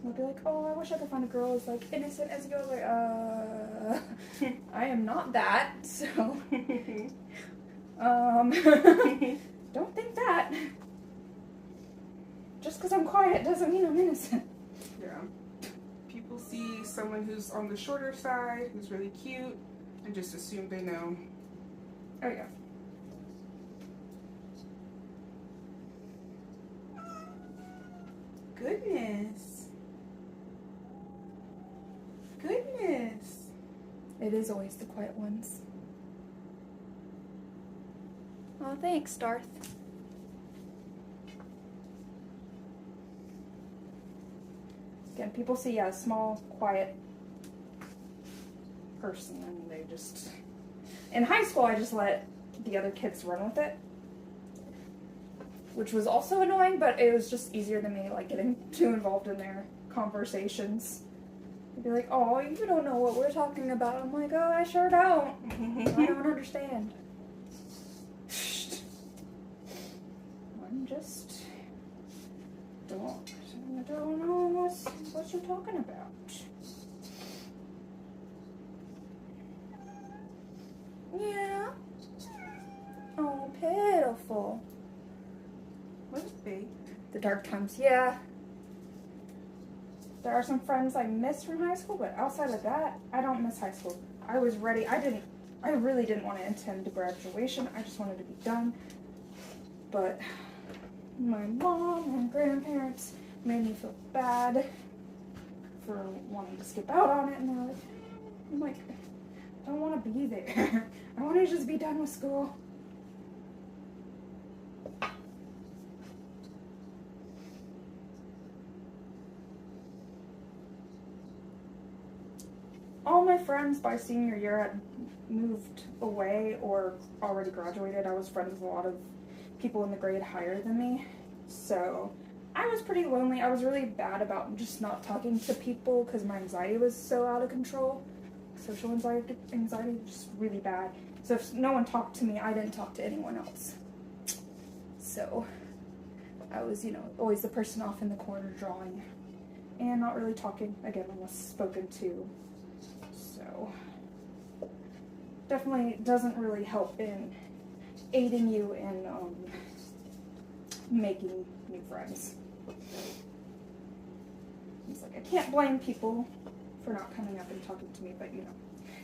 Speaker 1: They'll be like, oh, I wish I could find a girl as, like, innocent as you. Like, I am not that, so, don't think that. Just because I'm quiet doesn't mean I'm innocent.
Speaker 2: Yeah. People see someone who's on the shorter side, who's really cute, and just assume they know.
Speaker 1: Oh, yeah.
Speaker 2: Goodness. Goodness.
Speaker 1: It is always the quiet ones. Oh, thanks, Darth. Again, people see a small, quiet person and they just... In high school, I just let the other kids run with it. Which was also annoying, but it was just easier than me, like, getting too involved in their conversations. They'd be like, oh, you don't know what we're talking about. I'm like, oh, I sure don't. I don't understand. I'm just... I don't know what you're talking about. Yeah. Oh, pitiful.
Speaker 2: What is big?
Speaker 1: The dark times, yeah. There are some friends I miss from high school, but outside of that, I don't miss high school. I was ready. I really didn't want to attend graduation. I just wanted to be done. But my mom and grandparents made me feel bad for wanting to skip out on it, and I'm like, I don't want to be there. I want to just be done with school. All my friends by senior year had moved away or already graduated. I was friends with a lot of people in the grade higher than me, so I was pretty lonely. I was really bad about just not talking to people because my anxiety was so out of control. Social anxiety was just really bad. So if no one talked to me, I didn't talk to anyone else. So I was, always the person off in the corner drawing and not really talking, again, unless spoken to. So definitely doesn't really help in aiding you in making new friends. It's like, I can't blame people for not coming up and talking to me, but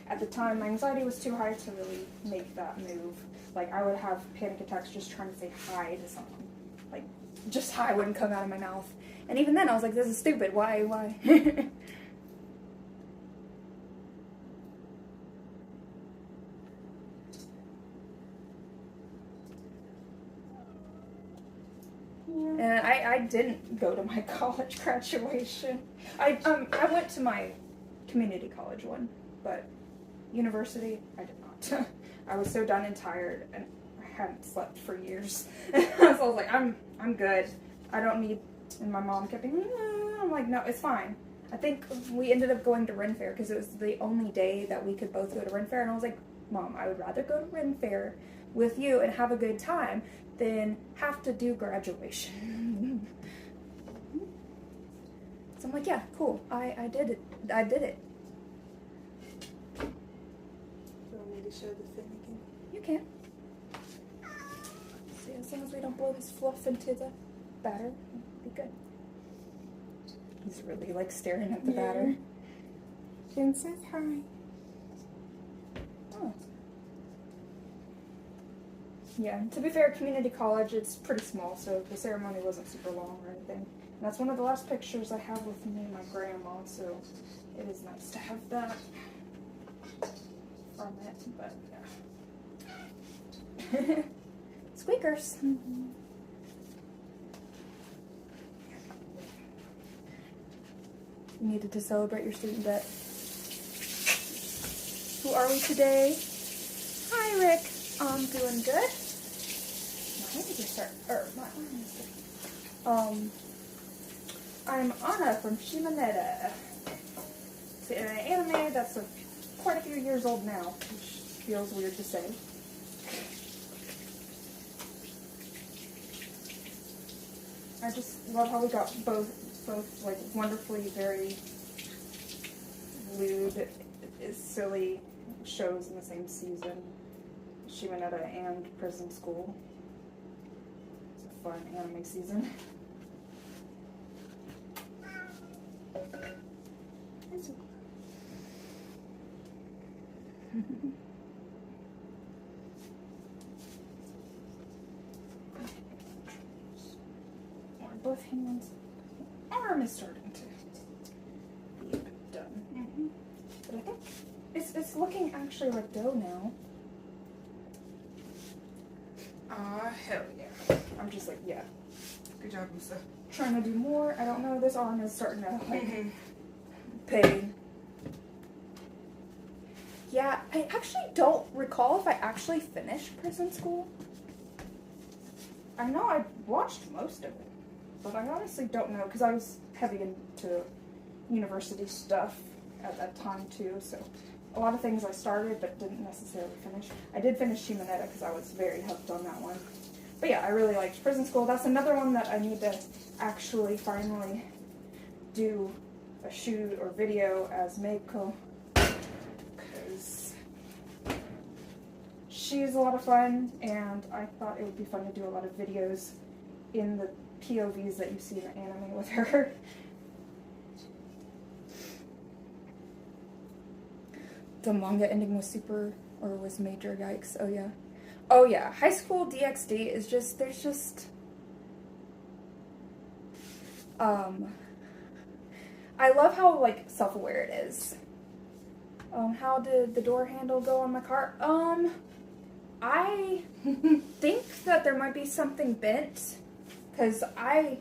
Speaker 1: at the time my anxiety was too high to really make that move. Like, I would have panic attacks just trying to say hi to someone. Like, just hi wouldn't come out of my mouth. And even then I was like, this is stupid, why? And I didn't go to my college graduation. I went to my community college one, but university, I did not. I was so done and tired, and I hadn't slept for years. So I was like, I'm good. I don't need, and my mom kept being, I'm like, no, it's fine. I think we ended up going to Ren Fair because it was the only day that we could both go to Ren Fair, and I was like, Mom, I would rather go to Ren Fair with you and have a good time than have to do graduation. So I'm like, yeah, cool. I did it. I did it.
Speaker 2: You want me to show the fin again?
Speaker 1: You can. See, as long as we don't blow his fluff into the batter, it'll be good. He's really like staring at the batter.
Speaker 2: Finn says hi.
Speaker 1: Oh. Yeah, to be fair, community college, it's pretty small, so the ceremony wasn't super long or anything. And that's one of the last pictures I have with me and my grandma, so it is nice to have that from it, but yeah. Squeakers. Mm-hmm. You needed to celebrate your student debt. Who are we today? Hi, Rick. I'm doing good. My hands are starting, my arms are. I'm Anna from Shimoneta. It's an anime that's quite a few years old now, which feels weird to say. I just love how we got both like wonderfully very lewd, silly shows in the same season. Shimoneta and Prison School. It's a fun anime season. Both hands. Arm is starting to be a bit done. Mm-hmm. But I think it's looking actually like dough now.
Speaker 2: Hell yeah.
Speaker 1: I'm just like, yeah.
Speaker 2: Good job, Musa.
Speaker 1: Trying to do more. I don't know. This arm is starting to like pain. Yeah, I actually don't recall if I actually finished Prison School. I know I watched most of it, but I honestly don't know because I was heavy into university stuff at that time too, so a lot of things I started but didn't necessarily finish. I did finish Shimoneta because I was very hooked on that one. But yeah, I really liked Prison School. That's another one that I need to actually finally do a shoot or video as Meiko, because she's a lot of fun, and I thought it would be fun to do a lot of videos in the POVs that you see in the anime with her. The manga ending was was major yikes. Oh yeah. Oh yeah, High School DxD is just, I love how, like, self-aware it is. How did the door handle go on my car? I think that there might be something bent, because I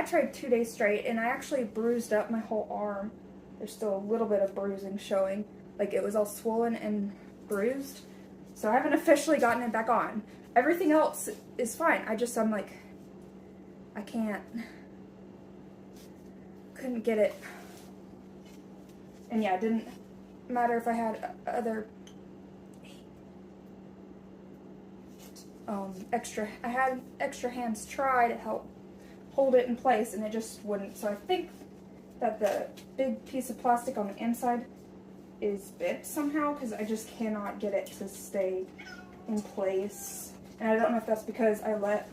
Speaker 1: tried 2 days straight, and I actually bruised up my whole arm. There's still a little bit of bruising showing. Like, it was all swollen and bruised. So I haven't officially gotten it back on. Everything else is fine. I'm like, I couldn't get it. And yeah, it didn't matter if I had other I had extra hands try to help hold it in place, and it just wouldn't. So I think that the big piece of plastic on the inside is bent somehow, because I just cannot get it to stay in place. And I don't know if that's because I let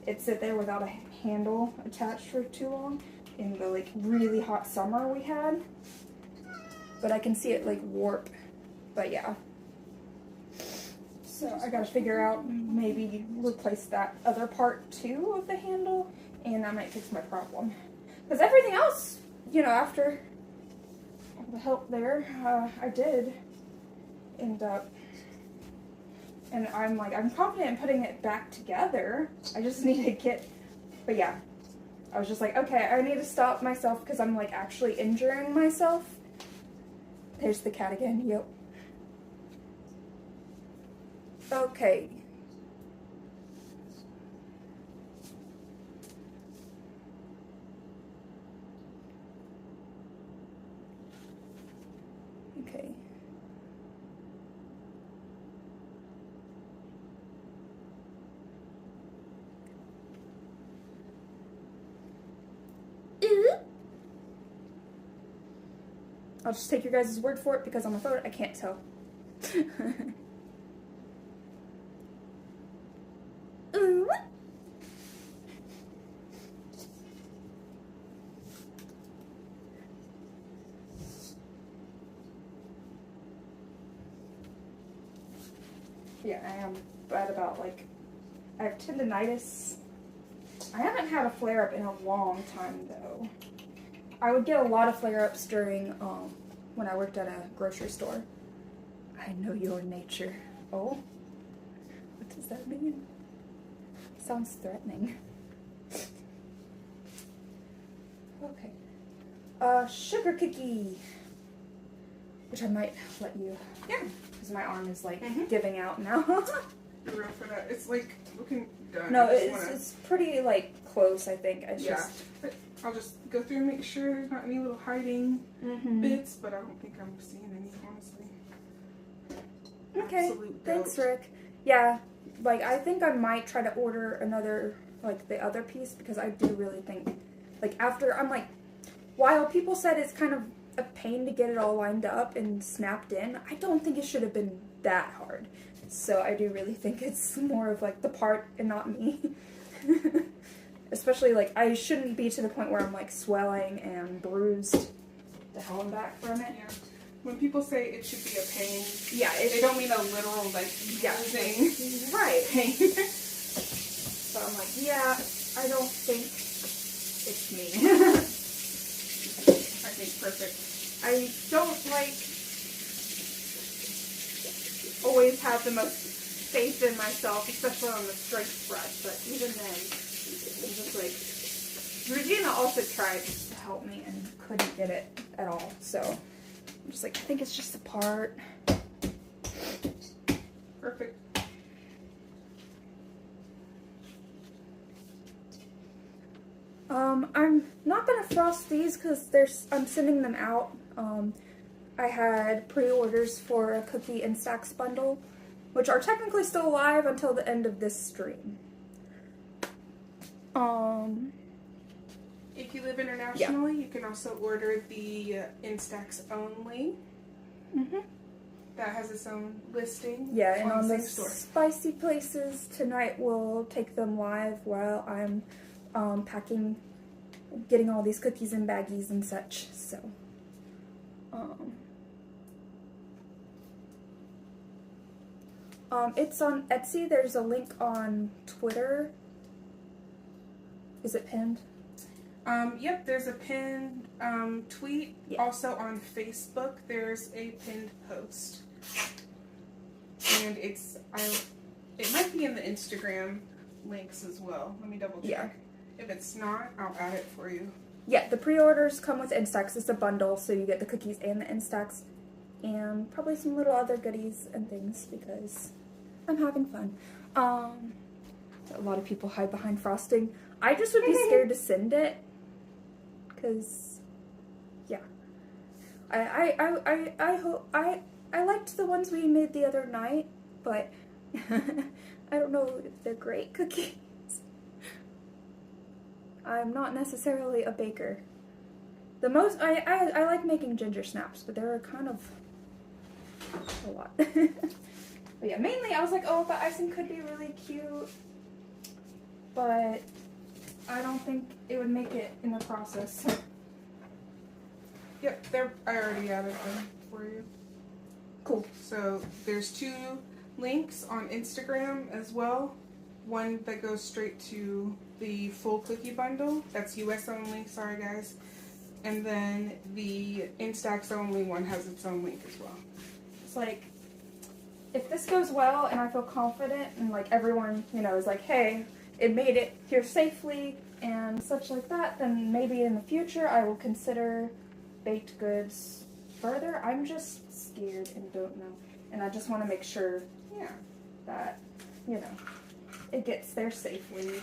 Speaker 1: it sit there without a handle attached for too long in the, like, really hot summer we had. But I can see it, like, warp. But yeah. So I gotta figure out, maybe replace that other part too of the handle, and that might fix my problem. Because everything else, you know, after all the help there, I did end up, and I'm confident in putting it back together. I just need to get, but yeah, I was just like, okay, I need to stop myself because I'm, like, actually injuring myself. There's the cat again, yep. Okay. Okay. I'll just take your guys' word for it because on my phone I can't tell. Ooh. Yeah, I am bad about, like, I have tendinitis. I haven't had a flare-up in a long time, though. I would get a lot of flare-ups during, when I worked at a grocery store. I know your nature. Oh? What does that mean? Sounds threatening. Okay. Sugar cookie. Which I might let you.
Speaker 2: Yeah.
Speaker 1: Because my arm is, like, giving out now.
Speaker 2: You're real for that. It's, like, looking done.
Speaker 1: No, it's pretty, like, close, I think. It's just...
Speaker 2: But I'll just go through and make sure there's not any little hiding bits, but I don't think I'm seeing any, honestly.
Speaker 1: Okay.
Speaker 2: Absolute
Speaker 1: Thanks,
Speaker 2: goat.
Speaker 1: Rick. Yeah, like, I think I might try to order another, like, the other piece, because I do really think, like, after, I'm like, while people said it's kind of a pain to get it all lined up and snapped in, I don't think it should have been that hard. So I do really think it's more of, like, the part and not me. Especially, like, I shouldn't be to the point where I'm, like, swelling and bruised the hell I'm back from it.
Speaker 2: Yeah. When people say it should be a pain,
Speaker 1: Yeah,
Speaker 2: they don't mean a literal, like, bruising
Speaker 1: right.
Speaker 2: pain.
Speaker 1: So I'm like, yeah, I don't think it's me.
Speaker 2: I think perfect.
Speaker 1: I don't, like, always have the most faith in myself, especially on the strength brush, but even then, it's just like, Regina also tried to help me and couldn't get it at all, so I'm just like, I think it's just a part.
Speaker 2: Perfect.
Speaker 1: I'm not gonna frost these because I'm sending them out. I had pre-orders for a cookie and stacks bundle, which are technically still alive until the end of this stream.
Speaker 2: If you live internationally, you can also order the Instax only. That has its own listing.
Speaker 1: Yeah, and on
Speaker 2: the
Speaker 1: the
Speaker 2: same store.
Speaker 1: spicy places tonight, we'll take them live while I'm packing, getting all these cookies in baggies and such. So, it's on Etsy. There's a link on Twitter. Is it pinned?
Speaker 2: Yep, there's a pinned tweet.
Speaker 1: Yeah.
Speaker 2: Also on Facebook, there's a pinned post. And it might be in the Instagram links as well. Let me double check.
Speaker 1: Yeah.
Speaker 2: If it's not, I'll add it for you.
Speaker 1: Yeah, the pre-orders come with Instax. It's a bundle, so you get the cookies and the Instax, and probably some little other goodies and things because I'm having fun. A lot of people hide behind frosting. I just would be scared to send it, because, yeah. I hope I liked the ones we made the other night, but I don't know if they're great cookies. I'm not necessarily a baker. I like making ginger snaps, but they're kind of a lot. But yeah, mainly I was like, oh, the icing could be really cute, but I don't think it would make it in the process.
Speaker 2: Yep, I already added them for you.
Speaker 1: Cool.
Speaker 2: So there's 2 links on Instagram as well. One that goes straight to the full cookie bundle. That's US only, sorry guys. And then the Instax only one has its own link as well.
Speaker 1: It's like, if this goes well and I feel confident and like everyone, is like, hey, it made it here safely and such like that, then maybe in the future I will consider baked goods further. I'm just scared and don't know. And I just want to make sure, that, it gets there safely.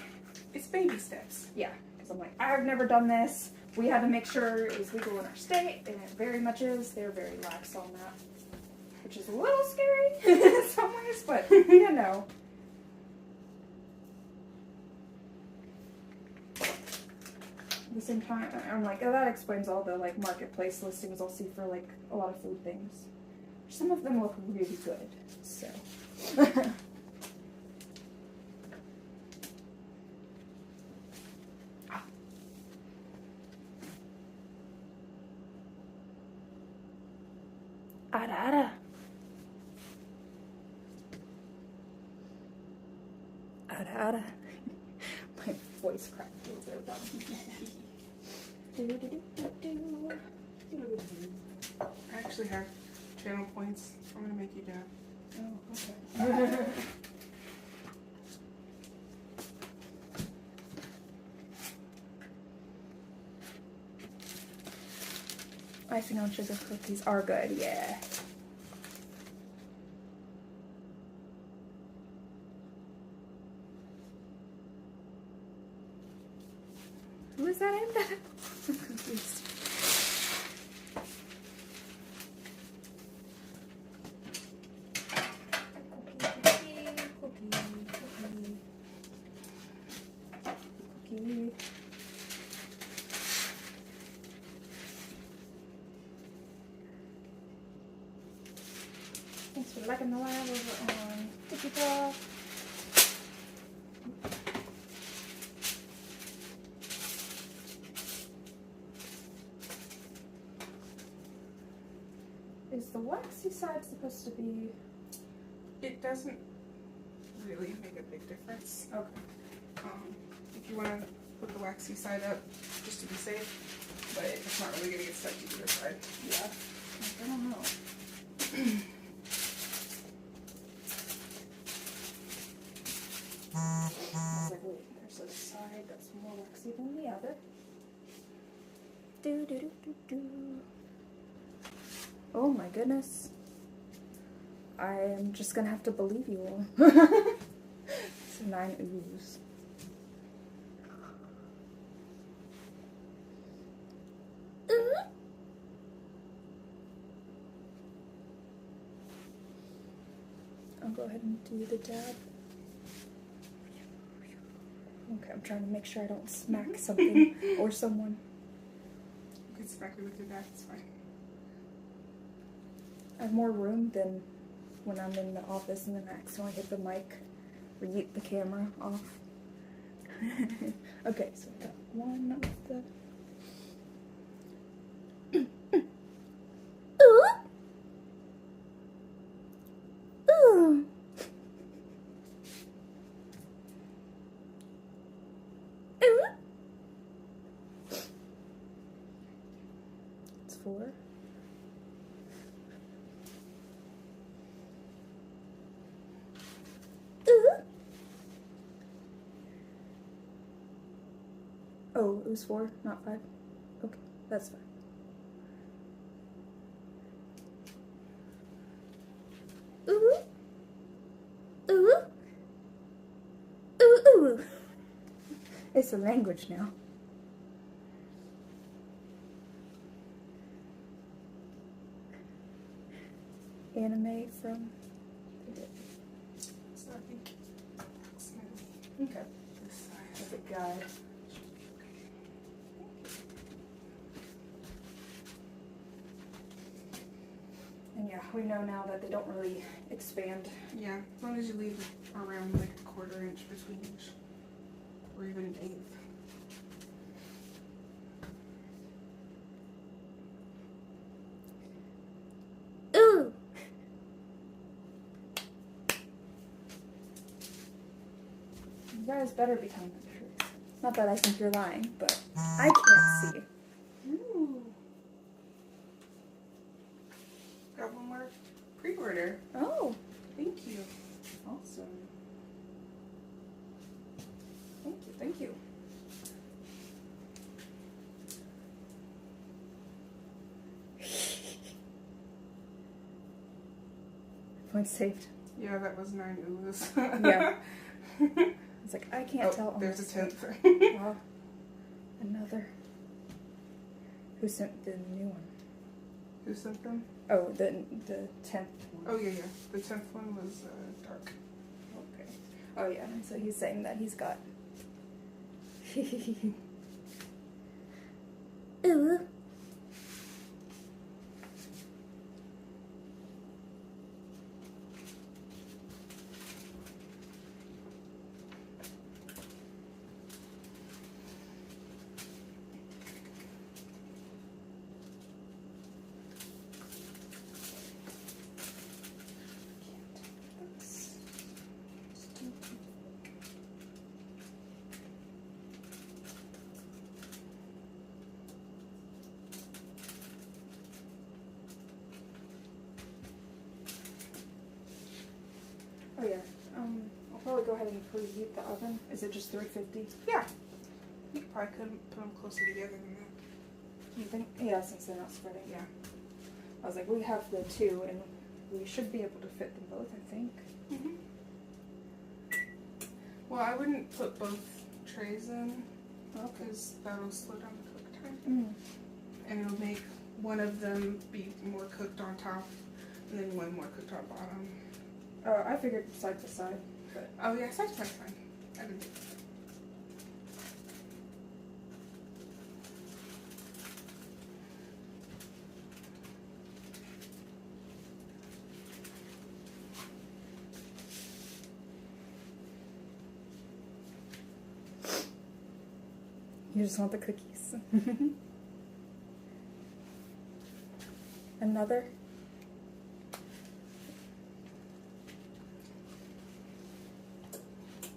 Speaker 2: It's baby steps.
Speaker 1: Yeah, because I'm like, I've never done this. We had to make sure it was legal in our state, and it very much is. They're very lax on that, which is a little scary in some ways, but, At the same time, I'm like, oh, that explains all the, like, marketplace listings I'll see for, like, a lot of food things. Some of them look really good, so. Ara, ara. Ara, ara. My voice cracked a little bit.
Speaker 2: I actually have channel points. I'm gonna make you dab.
Speaker 1: Oh, okay. Icing on sugar cookies are good, yeah. Who is that aimed at? I'm confused. Cookie. Thanks for liking the live over on TikTok. Is the waxy side supposed to be?
Speaker 2: It doesn't really make a big difference.
Speaker 1: Okay.
Speaker 2: If you want to put the waxy side up, just to be safe, but it's not really going to get stuck to either side.
Speaker 1: Yeah. I don't know. I was like, wait, there's a side that's more waxy than the other. Do do do do do. Oh my goodness. I am just gonna have to believe you all. It's 9 ooze. I'll go ahead and do the dab. Okay, I'm trying to make sure I don't smack something or someone.
Speaker 2: You can smack it with your dab, it's fine.
Speaker 1: I have more room than when I'm in the office and then I accidentally hit the mic or yeet the camera off. Okay, so I got one of the... 4. Oh, it was 4, not 5. Okay, that's fine. Ooh. Ooh. Ooh, ooh. It's a language now. Anime from...
Speaker 2: So I think approximately
Speaker 1: Okay.
Speaker 2: this size.
Speaker 1: That's a guide. And yeah, we know now that they don't really expand.
Speaker 2: Yeah, as long as you leave around like a 1/4 inch between each, or even an 1/8.
Speaker 1: Ooh! You guys better be telling the truth. Not that I think you're lying, but I can't see.
Speaker 2: Ooh. Got one more pre-order.
Speaker 1: Oh,
Speaker 2: Thank you.
Speaker 1: awesome. Thank you, thank you. Points saved.
Speaker 2: Yeah, that was 9 oohs.
Speaker 1: Yeah. It's like, I can't tell.
Speaker 2: There's a 10th.
Speaker 1: Wow. Another. Who sent the new one?
Speaker 2: Who sent them?
Speaker 1: Oh, the 10th one.
Speaker 2: Oh, yeah. The 10th one was dark.
Speaker 1: Okay. Oh, yeah. So he's saying that he's got. Ooh. Oh yeah. I'll probably go ahead and preheat the oven. Is it just 350?
Speaker 2: Yeah. You probably couldn't put them closer together than that.
Speaker 1: You think? Yeah, since they're not spreading.
Speaker 2: Yeah.
Speaker 1: I was like, we have the 2, and we should be able to fit them both, I think.
Speaker 2: Mm-hmm. Well, I wouldn't put both trays in because that'll slow down the cook time.
Speaker 1: Mm.
Speaker 2: And it'll make one of them be more cooked on top and then one more cooked on bottom.
Speaker 1: I figured side by side, but
Speaker 2: Oh yeah, side's fine. I didn't.
Speaker 1: you just want the cookies. Another?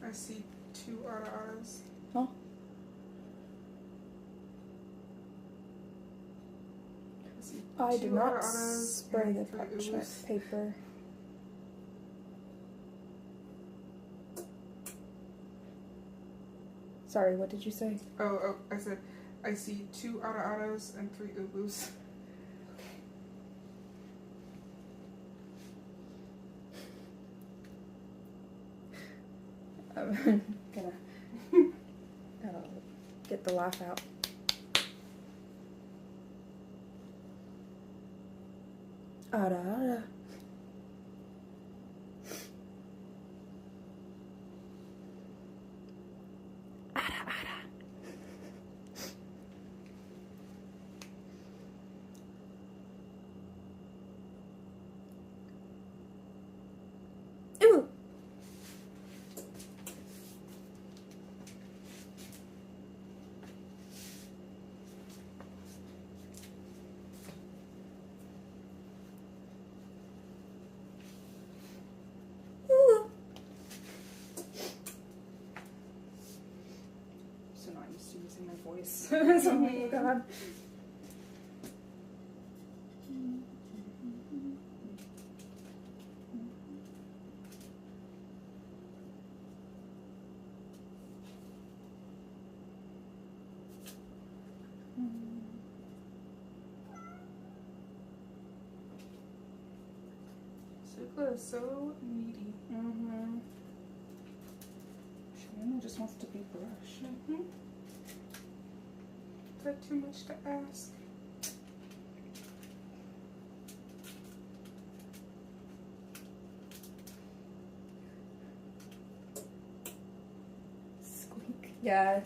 Speaker 2: I see 2 autos.
Speaker 1: Oh. I do
Speaker 2: Two
Speaker 1: not
Speaker 2: autos
Speaker 1: spray
Speaker 2: and
Speaker 1: the
Speaker 2: 3
Speaker 1: parchment
Speaker 2: oohs.
Speaker 1: paper. Sorry, what did you say?
Speaker 2: Oh, I said I see 2 autos and 3 ubus.
Speaker 1: I'm gonna get the laugh out. Ara ara. Ara ara. Ooh. Ooh. So not used to using my voice. So I'm like, oh god.
Speaker 2: Sukla is so needy.
Speaker 1: Mm-hmm. She only just wants to be brushed.
Speaker 2: Mm-hmm. Is that too much to ask?
Speaker 1: Squeak. Yeah,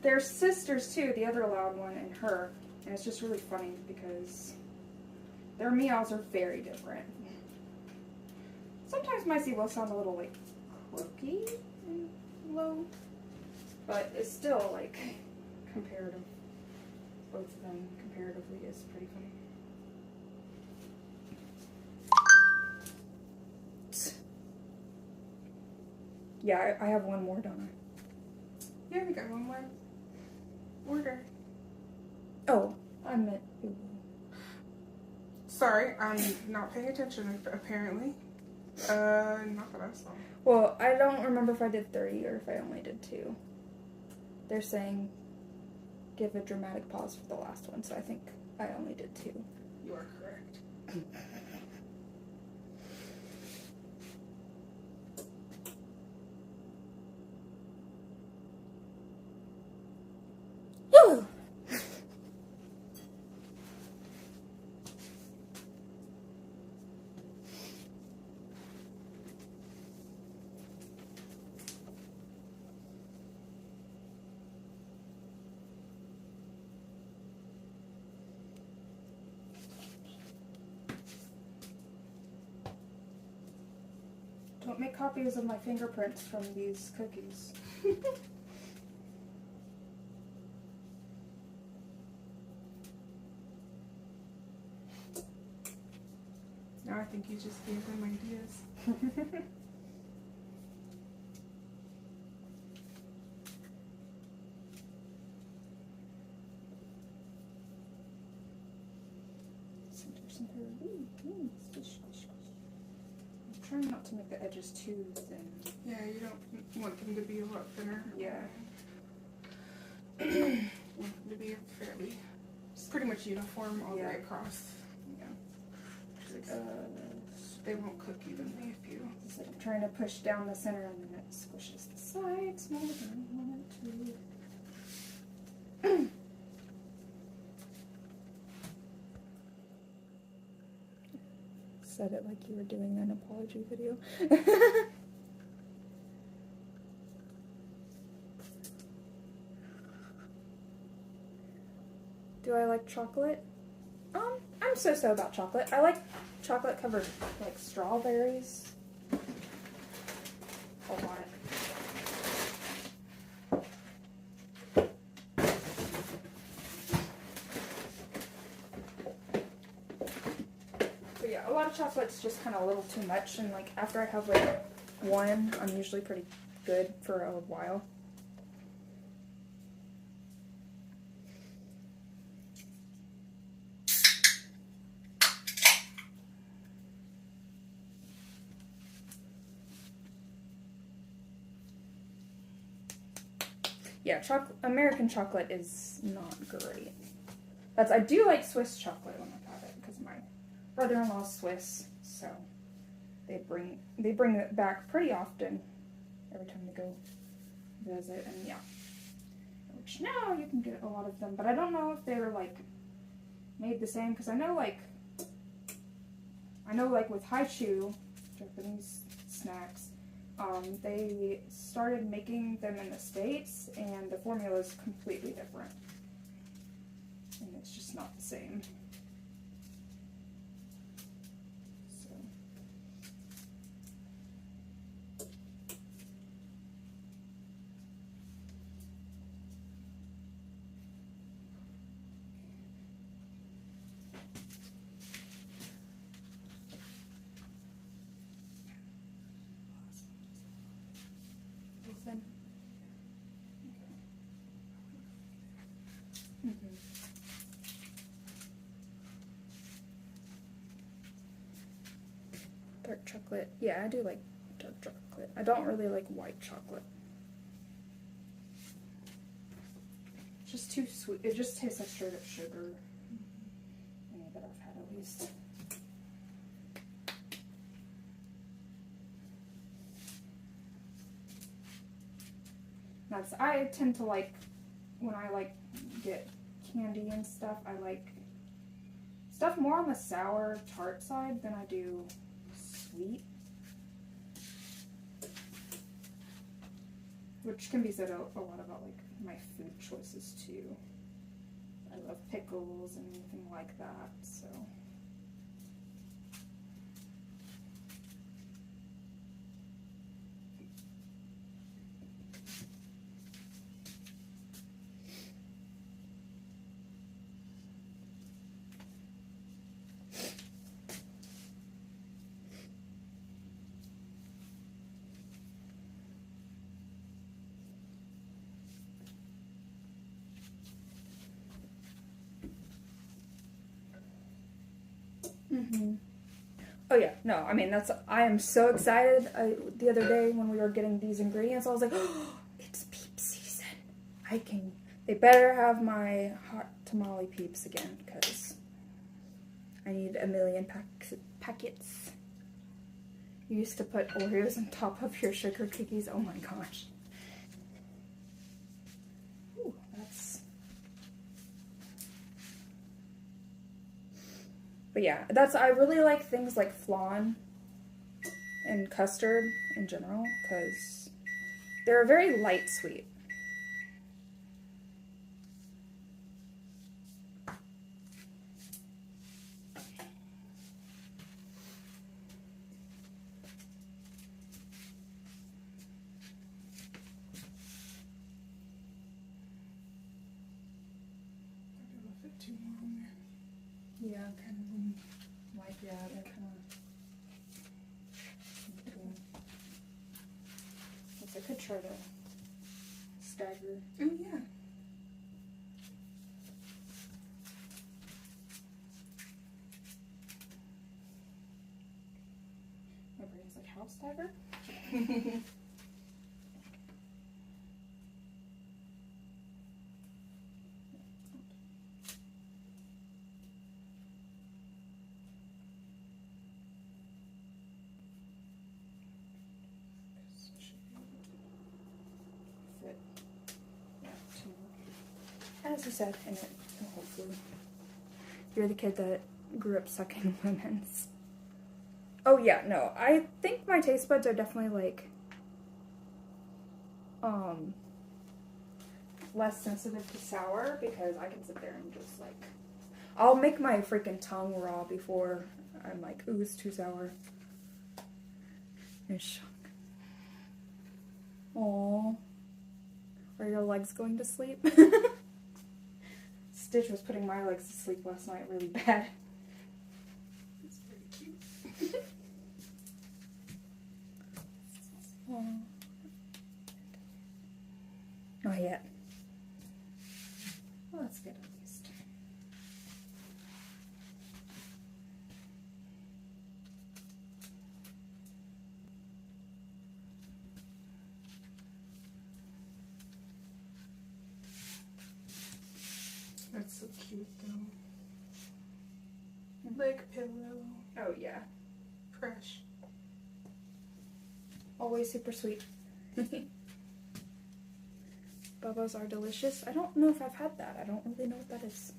Speaker 1: they're sisters too, the other loud one and her. And it's just really funny because their meows are very different. Sometimes Maisie will sound a little like croaky and low, but it's still like comparative. Both of them comparatively is pretty funny. Yeah, I have one more, don't I?
Speaker 2: Yeah, we got one more order.
Speaker 1: Oh, I meant.
Speaker 2: Sorry, I'm not paying attention apparently. Not that I saw.
Speaker 1: Well, I don't remember if I did 30 or if I only did 2. They're saying give a dramatic pause for the last one, so I think I only did 2.
Speaker 2: You are correct.
Speaker 1: Woo! Don't make copies of my fingerprints from these cookies.
Speaker 2: Now I think you just gave them ideas.
Speaker 1: Center. Ooh, squish, squish, squish. I'm trying not to make the edges too thin.
Speaker 2: Yeah, you don't want them to be a lot thinner.
Speaker 1: Yeah.
Speaker 2: Want them to be fairly, it's pretty much uniform all the way across.
Speaker 1: Yeah.
Speaker 2: They won't cook evenly if you.
Speaker 1: So I'm trying to push down the center and then it squishes the sides more than I want it to. Said it like you were doing an apology video. Do I like chocolate? I'm so about chocolate. I like chocolate covered like strawberries a lot. But yeah, a lot of chocolate's just kind of a little too much, and like after I have like one, I'm usually pretty good for a while. Yeah, American chocolate is not great. I do like Swiss chocolate when I have it because my brother-in-law's Swiss, so they bring it back pretty often every time they go visit, and yeah. Which now you can get a lot of them, but I don't know if they're like made the same because I know like with Haichu, Japanese snacks. They started making them in the States, and the formula is completely different. And it's just not the same. So. Then. Mm-hmm. Dark chocolate. Yeah, I do like dark chocolate. I don't really like white chocolate. It's just too sweet. It just tastes like straight up sugar. Any that I've had at least. I tend to like, when I like get candy and stuff, I like stuff more on the sour tart side than I do sweet. Which can be said a lot about like my food choices too. I love pickles and anything like that, so. Oh yeah, no, I mean I am so excited. The other day when we were getting these ingredients, I was like, oh, it's peep season. They better have my hot tamale peeps again, because I need a million packets. You used to put Oreos on top of your sugar cookies. Oh my gosh. Ooh, But yeah, I really like things like flan and custard in general, because they're a very light sweet. Yeah, kind of like, yeah, they're kind of. I could try to stagger.
Speaker 2: Oh, yeah.
Speaker 1: My brain's like, how stagger? As you said, and hopefully you're the kid that grew up sucking lemons. Oh yeah, no, I think my taste buds are definitely like less sensitive to sour, because I can sit there and just like, I'll make my freaking tongue raw before I'm like, ooh, it's too sour. And shock. Aww. Are your legs going to sleep? Stitch was putting my legs to sleep last night really bad.
Speaker 2: It's pretty cute.
Speaker 1: Aww. Not yet. Well, that's good at least.
Speaker 2: That's so cute, though. Like pillow.
Speaker 1: Oh yeah.
Speaker 2: Fresh.
Speaker 1: Always super sweet. Bubba's are delicious. I don't know if I've had that. I don't really know what that is.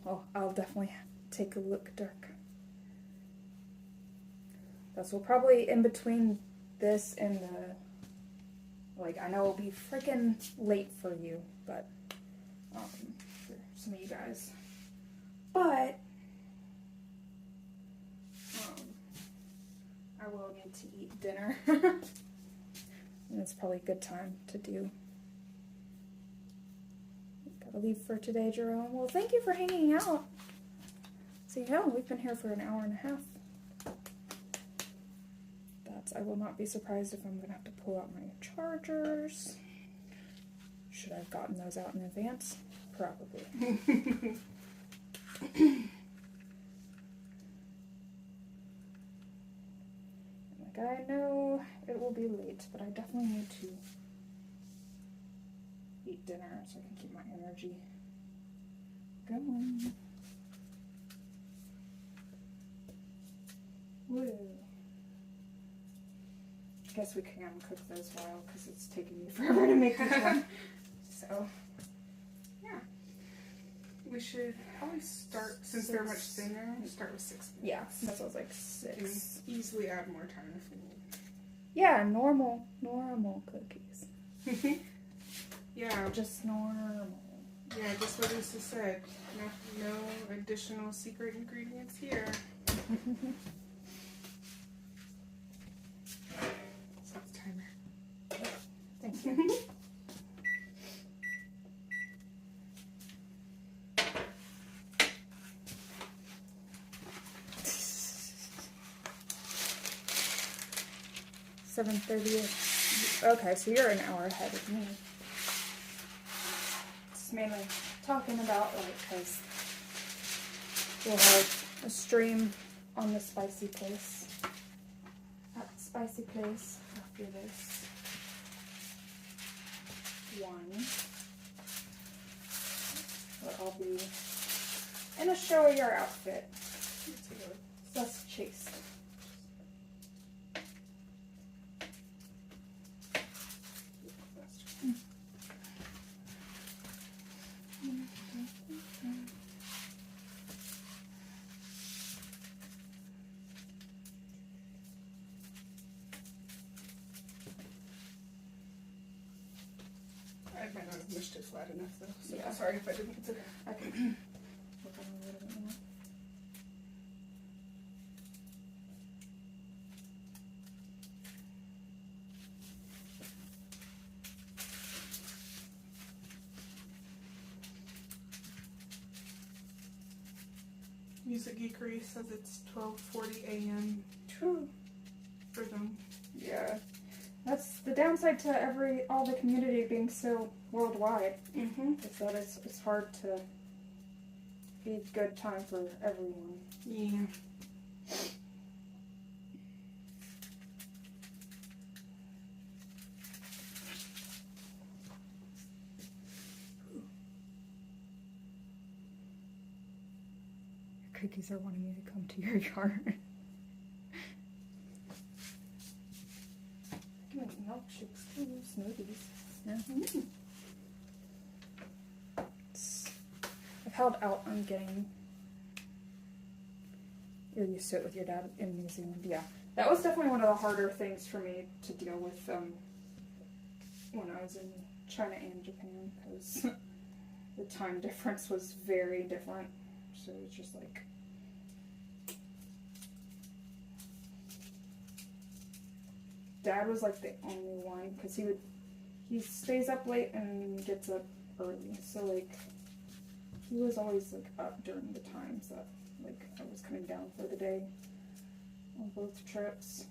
Speaker 1: Oh, I'll definitely take a look, Dirk. That's what probably in between this and the, like, I know it'll be freaking late for you, but for some of you guys. But I will need to eat dinner. And it's probably a good time to do. Gotta leave for today, Jerome. Well, thank you for hanging out. So you know, we've been here for an hour and a half. I will not be surprised if I'm gonna have to pull out my chargers. Should I have gotten those out in advance? Probably. Like, I know it will be late, but I definitely need to eat dinner so I can keep my energy going. Woo. guess we can cook those while, because it's taking me forever to make this one. So,
Speaker 2: Yeah. We should probably start, since they're much thinner, start with 6 minutes.
Speaker 1: yeah, that sounds like
Speaker 2: We can
Speaker 1: 6.
Speaker 2: easily add more time if we need.
Speaker 1: Yeah, normal cookies.
Speaker 2: Yeah,
Speaker 1: Just normal.
Speaker 2: yeah, just what Lisa said. No additional secret ingredients here. Stop the timer.
Speaker 1: Thank you. $7:30. Okay, so you're an hour ahead of me. It's mainly talking about because we'll have a stream on the spicy place. At the spicy place after this one. Where I'll be in a showier outfit. Less chaste.
Speaker 2: I might not have mushed it flat enough though, so
Speaker 1: Yeah.
Speaker 2: sorry if I didn't. It's okay.
Speaker 1: I can work on a little bit more.
Speaker 2: Music Geekery says it's 12:40 a.m.
Speaker 1: True.
Speaker 2: for them.
Speaker 1: Yeah. That's the downside to all the community being so worldwide.
Speaker 2: Mm-hmm.
Speaker 1: Is that it's hard to be a good time for everyone.
Speaker 2: Yeah.
Speaker 1: Cookies are wanting me to come to your yard. I can make milkshakes too, smoothies. Yeah. I've held out on getting. You're used to it with your dad in New Zealand. Yeah, that was definitely one of the harder things for me to deal with when I was in China and Japan, because the time difference was very different. So it's just like. Dad was like the only one, because he stays up late and gets up early. So like, he was always like up during the times that like I was coming down for the day on both trips.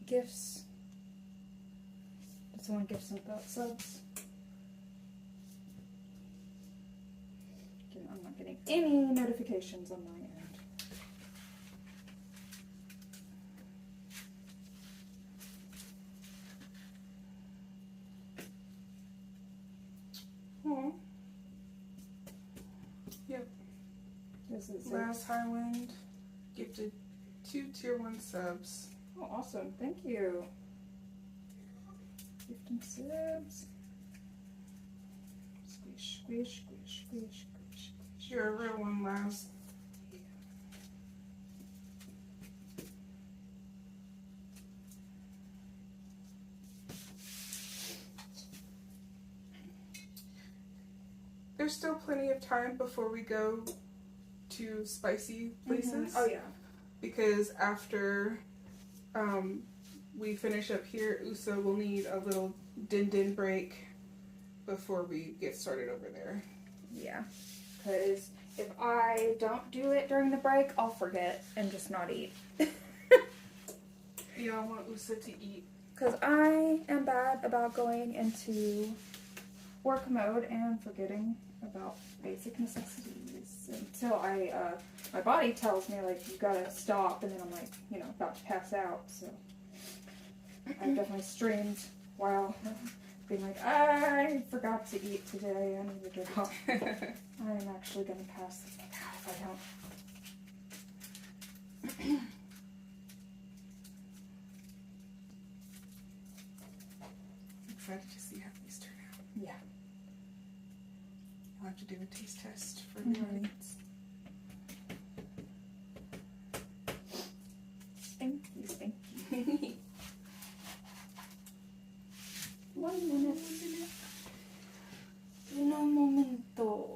Speaker 1: Gifts. Did someone give some subs? I'm not getting any notifications on my end.
Speaker 2: Oh. Yep.
Speaker 1: This is
Speaker 2: Last Highwind gifted 2 tier 1 subs.
Speaker 1: oh, awesome. Thank you. Gifting subs. Squish, squish, squish, squish, squish.
Speaker 2: You're a real one, Laz. There's still plenty of time before we go to spicy places.
Speaker 1: Oh yeah.
Speaker 2: Because after we finish up here, Uso will need a little din break before we get started over there.
Speaker 1: Yeah. Because if I don't do it during the break, I'll forget and just not eat.
Speaker 2: Yeah, I want Usa to eat.
Speaker 1: Because I am bad about going into work mode and forgetting about basic necessities until my body tells me, like, you gotta stop, and then I'm like, you know, about to pass out. So I've definitely streamed while being like, I forgot to eat today, I need to get up. I'm actually gonna pass this thing out if I don't.
Speaker 2: Excited to see how these turn out.
Speaker 1: Yeah.
Speaker 2: I'll have to do a taste test for the audience.
Speaker 1: Thank you. 1 minute. Un momento.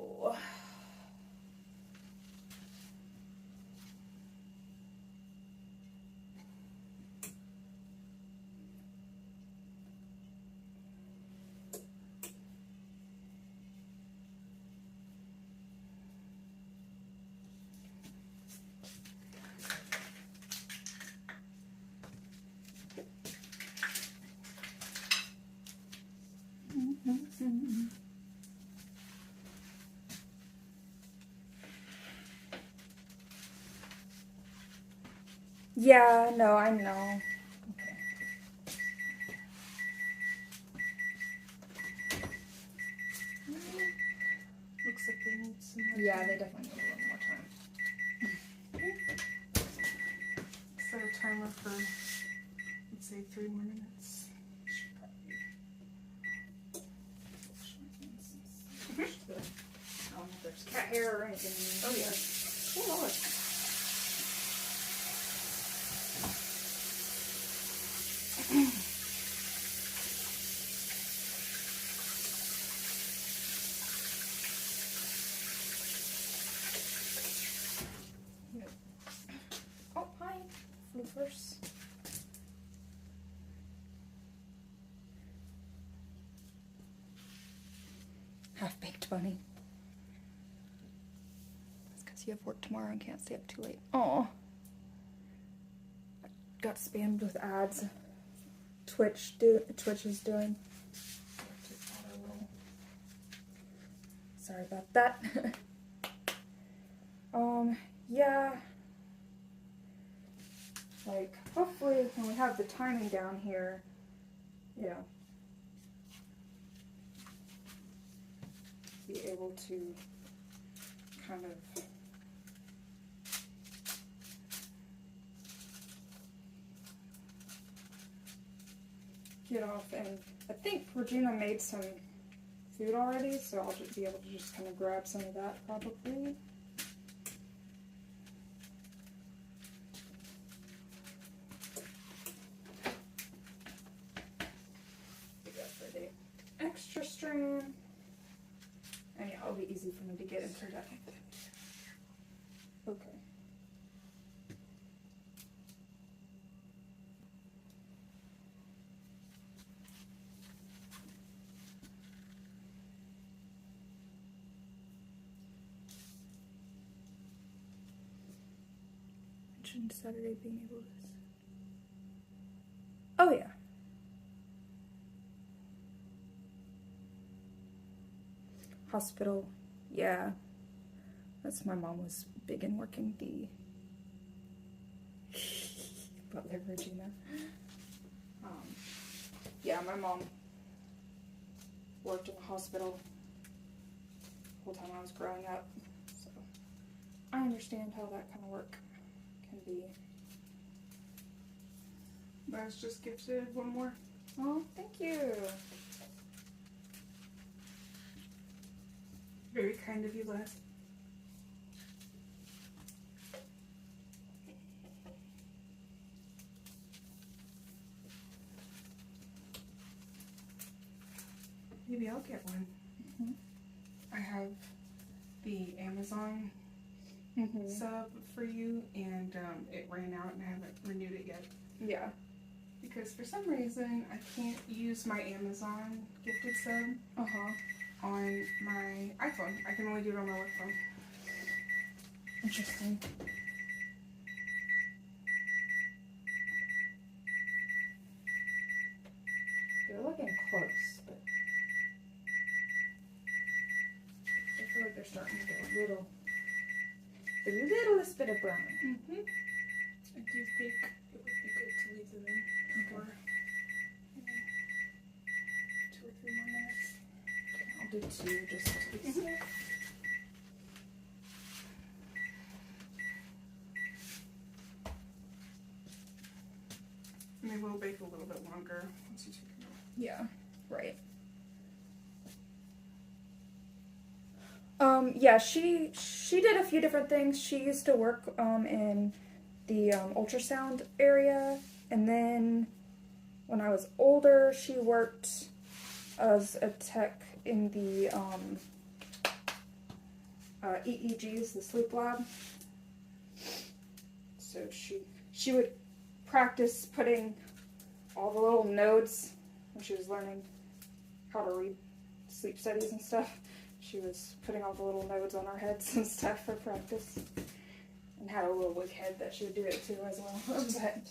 Speaker 1: Yeah, no, I know.
Speaker 2: Looks like they need some more
Speaker 1: Yeah,
Speaker 2: time.
Speaker 1: they definitely need a little more time.
Speaker 2: Set a timer for, let's say, 3 more minutes. Should probably
Speaker 1: I don't know if there's cat hair or anything.
Speaker 2: Oh, yeah.
Speaker 1: Oh, Lord. Oh, hi, floofers. Half-baked bunny. That's because you have work tomorrow and can't stay up too late. Oh, got spammed with ads. Twitch is doing. Sorry about that. Yeah. Like, hopefully when we have the timing down here, you know, be able to kind of get off. And I think Regina made some food already, so I'll just be able to just kind of grab some of that probably. For the extra stream. And yeah, it'll be easy for me to get into that. Okay. Mentioned Saturday being able to. Oh yeah. Hospital, yeah. That's my mom was big in working the Butler, Regina. Yeah, my mom worked in the hospital the whole time I was growing up, so I understand how that kind of work can be.
Speaker 2: I was just gifted one more.
Speaker 1: Oh, thank you.
Speaker 2: Very kind of you, Les. Maybe I'll get one.
Speaker 1: Mm-hmm.
Speaker 2: I have the Amazon sub for you, and it ran out and I haven't renewed it yet.
Speaker 1: Yeah.
Speaker 2: Because for some reason I can't use my Amazon gifted sub on my iPhone. I can only do it on my work phone.
Speaker 1: Interesting. They're looking close, but I feel like they're starting to get the littlest bit of brown.
Speaker 2: Mm-hmm. I do think it would be good to leave them in for 2 or 3 more minutes.
Speaker 1: I'll do 2 just to be safe.
Speaker 2: And they will bake a little bit longer once you take them out.
Speaker 1: Yeah, right. Yeah, she did a few different things. She used to work in the ultrasound area, and then when I was older, she worked as a tech in the EEGs, the sleep lab. So she would practice putting all the little nodes when she was learning how to read sleep studies and stuff. She was putting all the little nodes on our heads and stuff for practice. And had a little wig head that she would do it to as well. But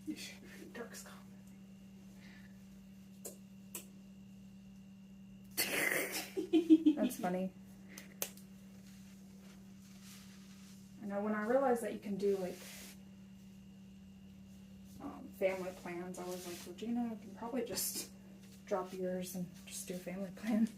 Speaker 2: You should be dark skull.
Speaker 1: that's funny. I know when I realized that you can do like family plans, I was like, Regina, you can probably just drop yours and just do a family plan.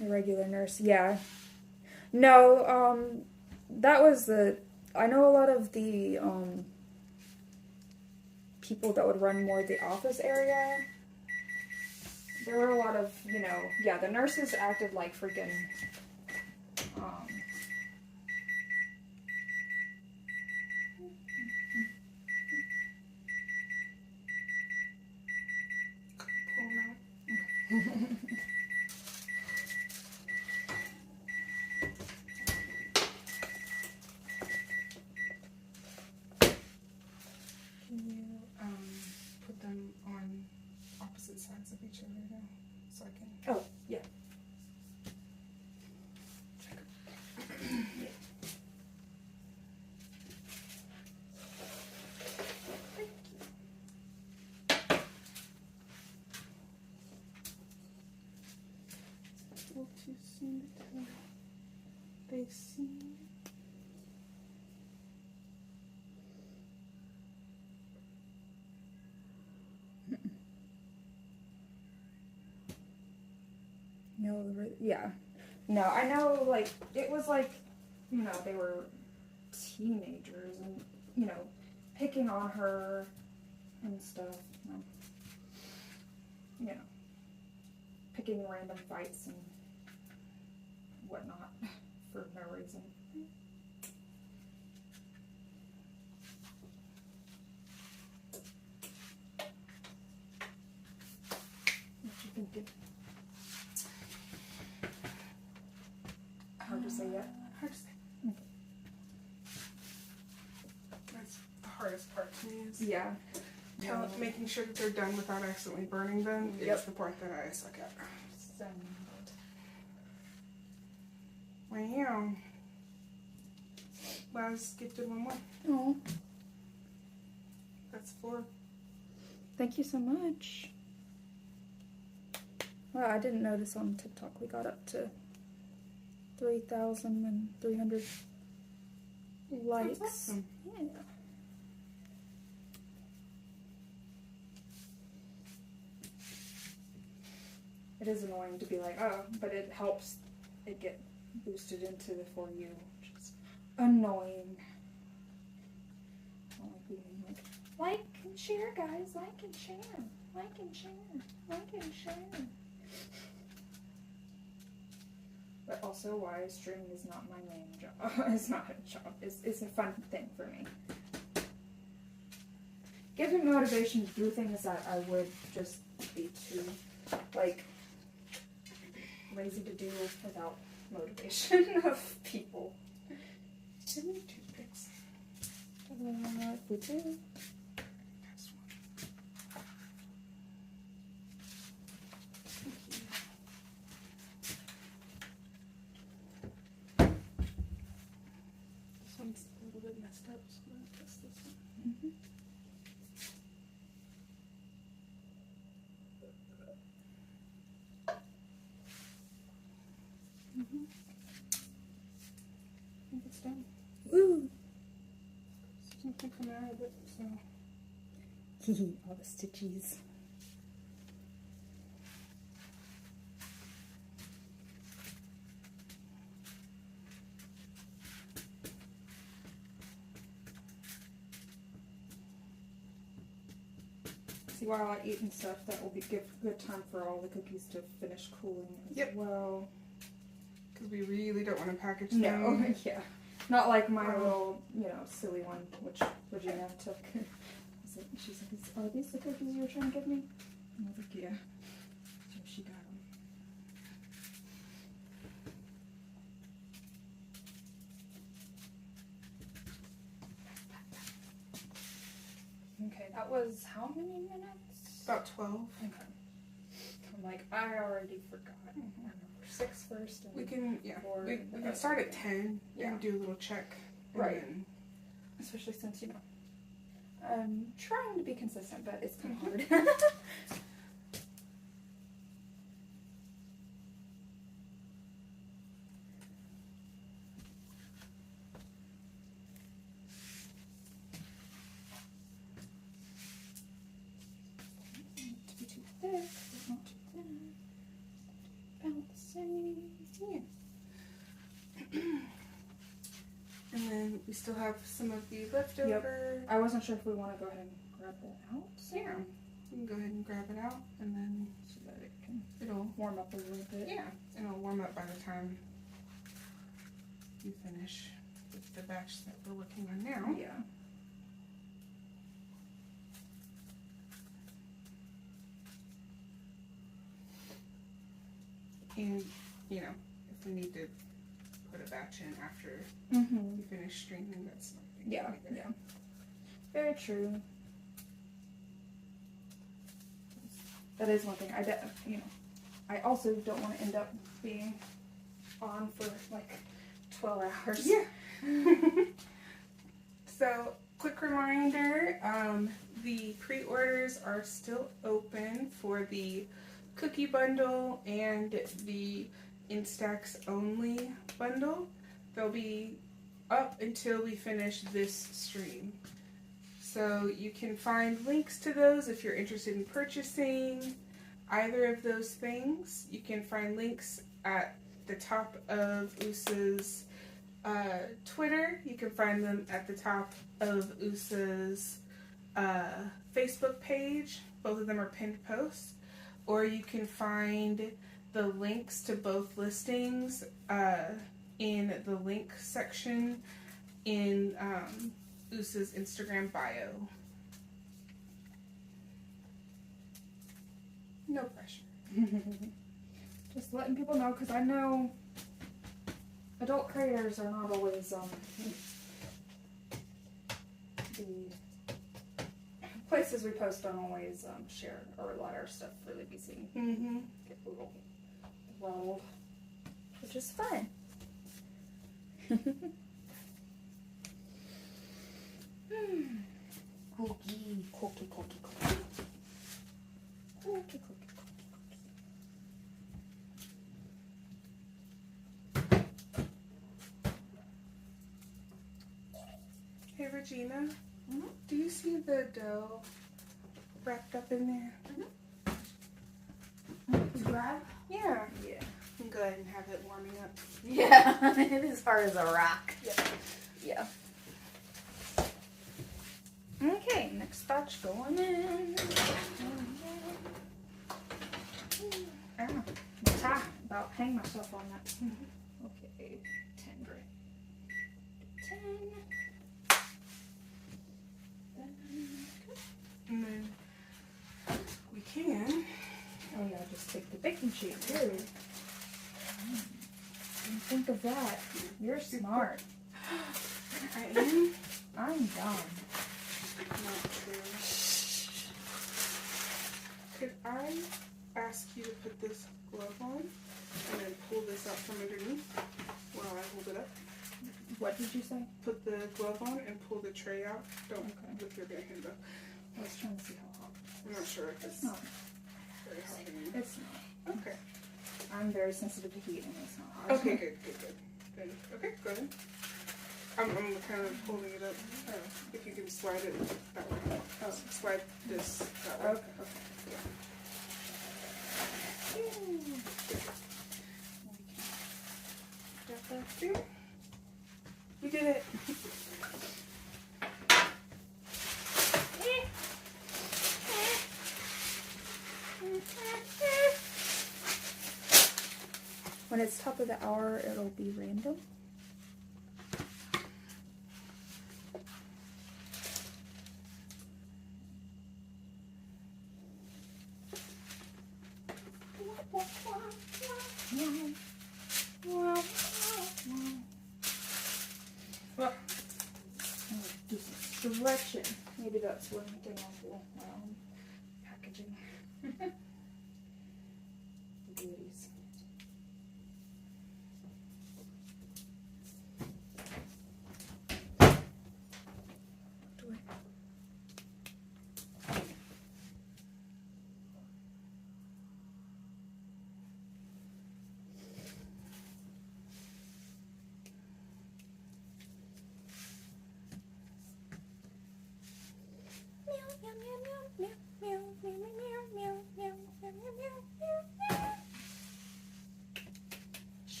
Speaker 1: A regular nurse, yeah. No, that was I know a lot of the, people that would run more the office area. There were a lot of, yeah, the nurses acted like freaking,
Speaker 2: Pull them out. Can you put them on opposite sides of each other now, so I can?
Speaker 1: Oh, yeah.
Speaker 2: A little too soon to tell. They see.
Speaker 1: No, yeah. No, I know, like, it was like, they were teenagers and, picking on her and stuff. Picking random fights and whatnot for no reason. What you thinking? Hard to say yet.
Speaker 2: Hard to say.
Speaker 1: Okay.
Speaker 2: That's the hardest part to me is making sure that they're done without accidentally burning them.
Speaker 1: Yep.
Speaker 2: Is the part that I suck at.
Speaker 1: Send.
Speaker 2: Wow. Laz gifted one more.
Speaker 1: Oh,
Speaker 2: That's 4.
Speaker 1: thank you so much. Wow, I didn't notice on TikTok we got up to 3,300 likes.
Speaker 2: That's awesome.
Speaker 1: Yeah. It is annoying to be like, oh, but it helps it get boosted into the For You, which is annoying. I don't like being like Like and share, guys. Like and share. Like and share. Like and share. But also why streaming is not my main job. It's not a job. It's a fun thing for me. Gives me motivation to do things that I would just be too, like, lazy to do without motivation of people.
Speaker 2: Give me toothpicks.
Speaker 1: If we do.
Speaker 2: That's one. This one's a little bit messed up, so I'm gonna test this one.
Speaker 1: Mm-hmm.
Speaker 2: Mm-hmm. I think it's done.
Speaker 1: Woo!
Speaker 2: Something coming out of it, so.
Speaker 1: All the stitches. See, while I eat and stuff, that will be good time for all the cookies to finish cooling as
Speaker 2: Yep.
Speaker 1: well.
Speaker 2: Because we really don't want to package
Speaker 1: No,
Speaker 2: them.
Speaker 1: yeah. Not like my little, silly one, which Regina took. She's like, are these the cookies you were trying to give me? And I was like, yeah. So she got them. Okay, that was how many minutes?
Speaker 2: About 12.
Speaker 1: Okay. I'm like, I already forgot. I remember 6 first. And
Speaker 2: We can, yeah.
Speaker 1: 4
Speaker 2: We
Speaker 1: and
Speaker 2: can start at 10
Speaker 1: Yeah.
Speaker 2: and do a little check. And
Speaker 1: Right.
Speaker 2: then-
Speaker 1: Especially since, I'm trying to be consistent, but it's kind of hard. Not to be too thick, but not too thin. About the same. Yeah.
Speaker 2: And then we still have some of the leftover.
Speaker 1: I wasn't sure if we want to go ahead and grab that out.
Speaker 2: Yeah. You can go ahead and grab it out and then
Speaker 1: So that it can
Speaker 2: it'll,
Speaker 1: warm up a little bit.
Speaker 2: yeah, and it'll warm up by the time you finish with the batch that we're working on now.
Speaker 1: Yeah.
Speaker 2: And, if we need to put a batch in after
Speaker 1: Mm-hmm.
Speaker 2: we finish streaming, that's not a big
Speaker 1: Yeah,
Speaker 2: deal either.
Speaker 1: yeah. Very true. That is one thing. I also don't want to end up being on for like 12 hours.
Speaker 2: Yeah. So, quick reminder, the pre-orders are still open for the cookie bundle and the Instax only bundle. They'll be up until we finish this stream. So you can find links to those if you're interested in purchasing either of those things. You can find links at the top of USA's Twitter. You can find them at the top of USA's Facebook page. Both of them are pinned posts. Or you can find the links to both listings in the link section in USA's Instagram bio. No pressure.
Speaker 1: Just letting people know, because I know adult creators are not always the places we post don't always share or let our stuff really be seen.
Speaker 2: Mm-hmm.
Speaker 1: Get a little rolled, which is fun. Cookie, cookie, cookie, cookie. Cookie, cookie, cookie.
Speaker 2: Hey Regina,
Speaker 1: Mhm.
Speaker 2: do you see the dough wrapped up in there?
Speaker 3: Grab?
Speaker 2: Yeah.
Speaker 1: Yeah.
Speaker 2: You can go ahead and have it warming up.
Speaker 3: Yeah, it is hard as a rock.
Speaker 1: Yeah. Okay, next batch going in. Ah, my tie. About hang myself on that. Okay, 10 grit. 10.
Speaker 2: And then we can.
Speaker 1: Oh yeah, just take the baking sheet too. Didn't think of that. You're smart.
Speaker 2: I am.
Speaker 1: I'm dumb.
Speaker 2: Not true. Could I ask you to put this glove on and then pull this out from underneath while I hold it up?
Speaker 1: What did you say?
Speaker 2: Put the glove on and pull the tray out. Don't
Speaker 1: Okay.
Speaker 2: with your bare hand though.
Speaker 1: I was trying to see how hot.
Speaker 2: I'm not sure if
Speaker 1: It's
Speaker 2: it's
Speaker 1: not.
Speaker 2: very hot in here.
Speaker 1: It's not.
Speaker 2: Okay.
Speaker 1: I'm very sensitive to heat and it's not hot.
Speaker 2: Okay, good. Then, okay, go ahead. I'm kind of holding it up. If you can slide it that way. Slide this that way.
Speaker 1: Okay.
Speaker 2: Yeah. Got that too. We did it.
Speaker 1: When it's top of the hour, it'll be random. Do some stretching. Maybe that's one thing I'll do around packaging. Goodies. Do I?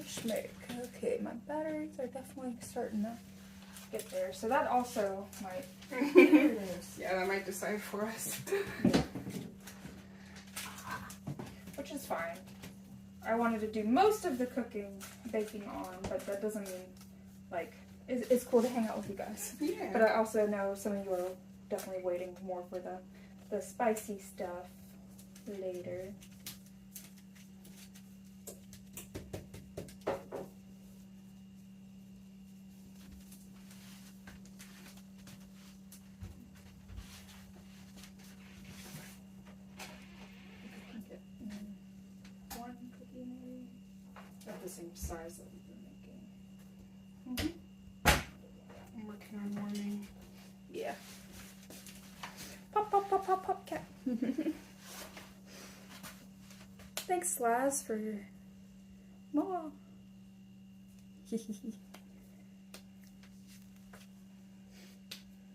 Speaker 1: Schmick. Okay, my batteries are definitely starting to get there. So that also might. There it is.
Speaker 2: Yeah, that might decide for us.
Speaker 1: Which is fine. I wanted to do most of the baking on, but that doesn't mean, like, it's cool to hang out with you guys.
Speaker 2: Yeah.
Speaker 1: But I also know some of you are definitely waiting more for the spicy stuff later. One cookie maybe of the same size that we've been making.
Speaker 2: I'm working on warming.
Speaker 1: Yeah. Pop, pop, pop, pop, pop, cat. Thanks, Laz, for your more.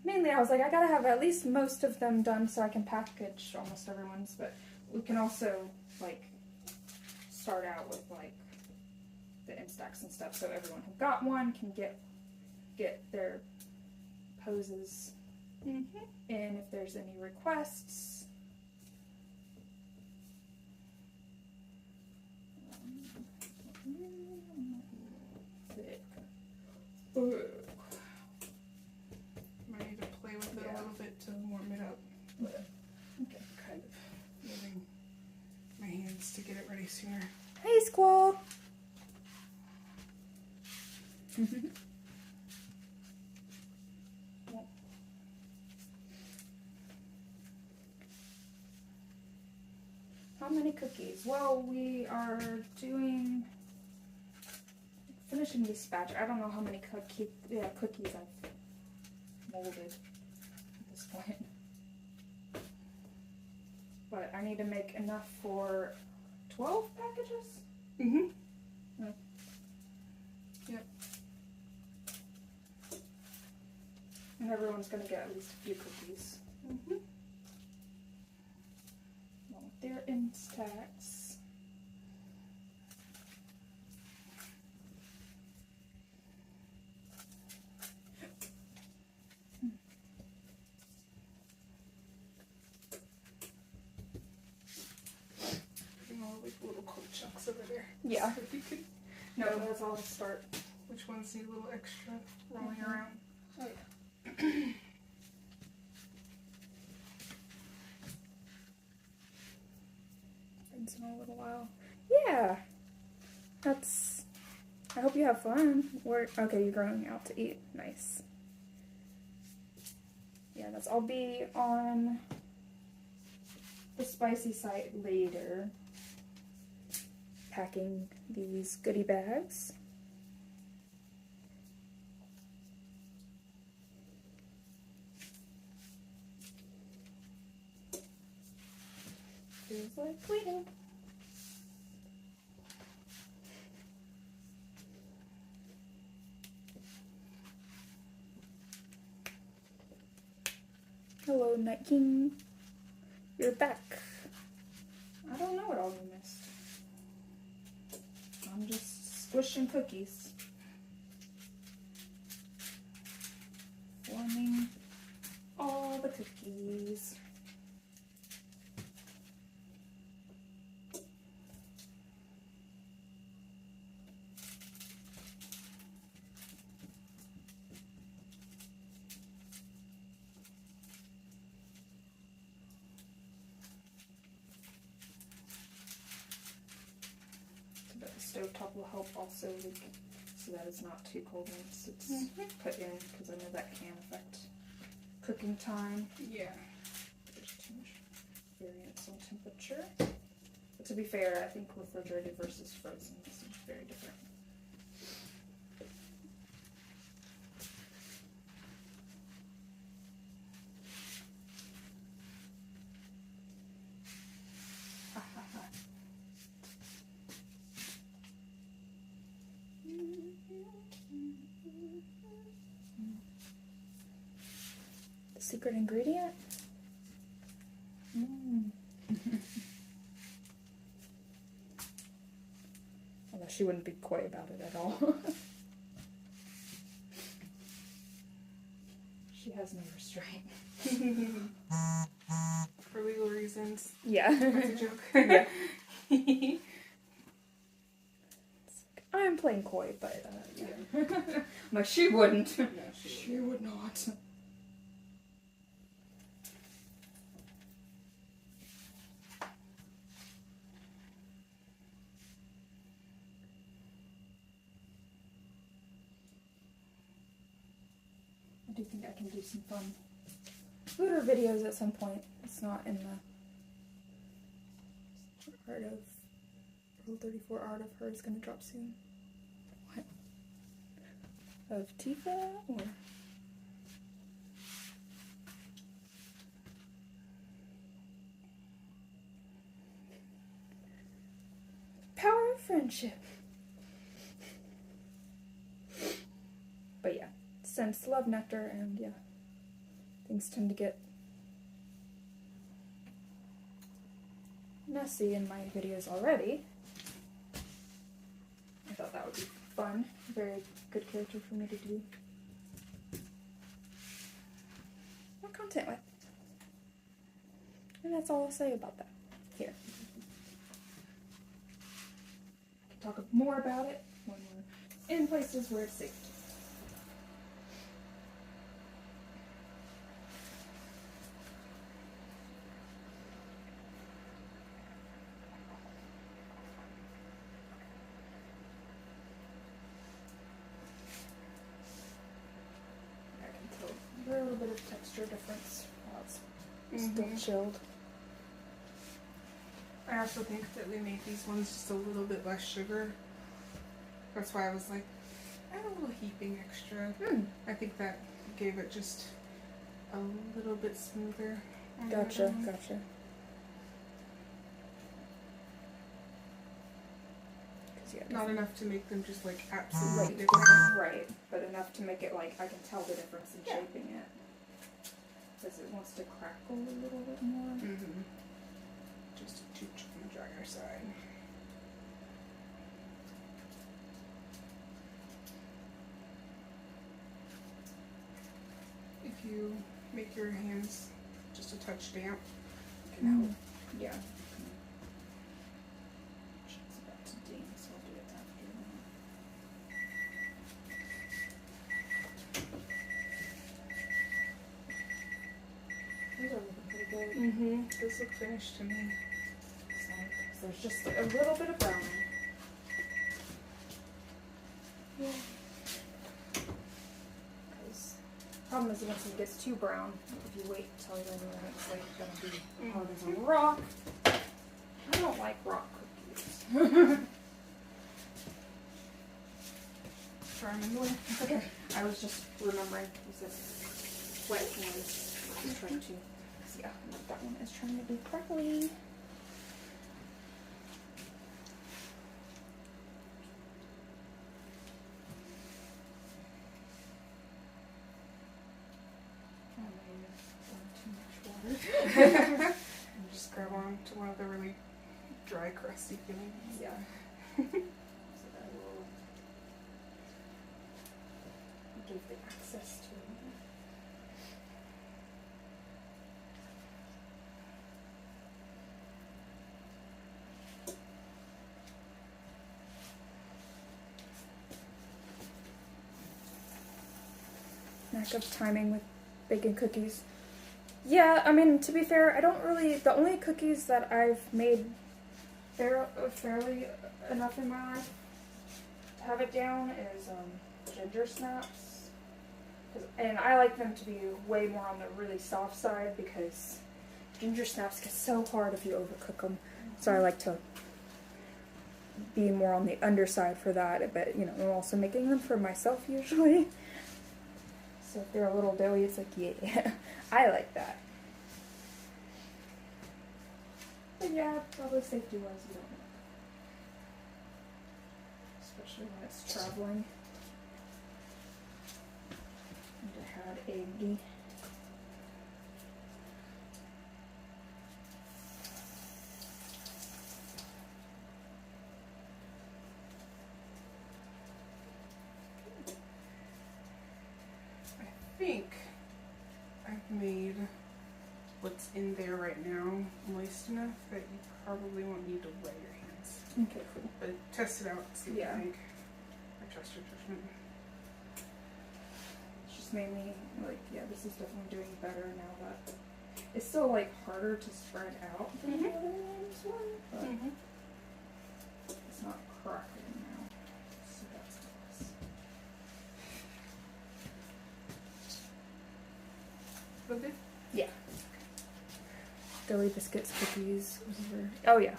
Speaker 1: Mainly, I was like, I gotta have at least most of them done so I can package almost everyone's, but we can also, like, start out with, like, the Instax and stuff, so everyone who got one can get their poses in if there's any requests.
Speaker 2: Might need to play with it a little bit to warm it up.
Speaker 1: Okay.
Speaker 2: Kind of moving my hands to get it ready sooner.
Speaker 1: Hey, Squall! How many cookies? Well, we are finishing this batch. I don't know how many cookies I've molded at this point. But I need to make enough for 12 packages?
Speaker 2: Mm-hmm. Yep.
Speaker 1: And everyone's going to get at least a few cookies.
Speaker 2: Mm-hmm.
Speaker 1: Along with their Instax. Yeah.
Speaker 2: So if you could,
Speaker 1: No, that's all to start.
Speaker 2: which ones need a little extra rolling around?
Speaker 1: Oh, yeah. It's been a little while. Yeah. That's. I hope you have fun. Okay, you're going out to eat. Nice. Yeah, I'll be on the spicy site later. Packing these goodie bags. Feels like cleaning. Hello, Night King. You're back. I don't know what all you missed. I'm just squishing cookies. Forming all the cookies. But the stovetop will help also, so that it's not too cold once it's put in, because I know that can affect cooking time.
Speaker 2: Yeah.
Speaker 1: There's too much variance on temperature. But to be fair, I think refrigerated versus frozen is very different. The secret ingredient? Although she wouldn't be coy about it at all. She has no restraint.
Speaker 2: For legal reasons.
Speaker 1: Yeah.
Speaker 2: That's a joke.
Speaker 1: Yeah. I'm playing coy, but yeah. No, she wouldn't.
Speaker 2: No,
Speaker 1: She would not. I do think I can do some fun Looter videos at some point. It's not in the Art of Rule 34 Art of Her is gonna drop soon. What? Of Tifa or Power of Friendship. But yeah, since Love Nectar and yeah, things tend to get messy in my videos already. I thought that would be fun. Very good character for me to do more content with. And that's all I'll say about that. Here. I can talk more about it when we're in places where it's safe. A little bit of texture difference while it's still chilled.
Speaker 2: I also think that we made these ones just a little bit less sugar. That's why I was like, add a little heaping extra. I think that gave it just a little bit smoother.
Speaker 1: Gotcha, gotcha. 'Cause yeah,
Speaker 2: Not enough to make them just like absolutely
Speaker 1: right,
Speaker 2: different.
Speaker 1: right, but enough to make it like I can tell the difference in shaping it. Because it wants to crackle a little bit more.
Speaker 2: Just a touch on the drier side. If you make your hands just a touch damp, it can help.
Speaker 1: Yeah. It's about to ding, so I'll
Speaker 2: Mm-hmm. Those look finished to me.
Speaker 1: So there's just a little bit of brown. Yeah. Because problem is once it gets too brown, if you wait until then it's like gonna be hard as a rock. I don't like rock cookies.
Speaker 2: Try them in the way.
Speaker 1: Okay. I was just remembering is it wet hands. I was trying to see if that one is trying to be correctly.
Speaker 2: And just grab on to one of the really dry, crusty feelings.
Speaker 1: Yeah. So that will give the access to it. Lack of timing with baking cookies. Yeah, I mean, to be fair, I don't really, the only cookies that I've made fairly enough in my life to have it down is ginger snaps. And I like them to be way more on the really soft side because ginger snaps get so hard if you overcook them. So I like to be more on the underside for that, but you know, I'm also making them for myself usually. So if they're a little doughy, it's like, yeah, I like that. But yeah, probably safety-wise, you don't know. Especially when it's traveling. And it had eggy.
Speaker 2: I think I've made what's in there right now moist enough that you probably won't need to wet your hands.
Speaker 1: Okay, cool.
Speaker 2: But test it out, see what
Speaker 1: Yeah.
Speaker 2: you think. I trust your judgment.
Speaker 1: It's just mainly, like, yeah, this is definitely doing better now that it's still, like, harder to spread out than the other ones were, but it's not cracking now. So that's nice.
Speaker 2: Look good?
Speaker 1: Yeah. Deli biscuits, cookies, whatever. Oh yeah.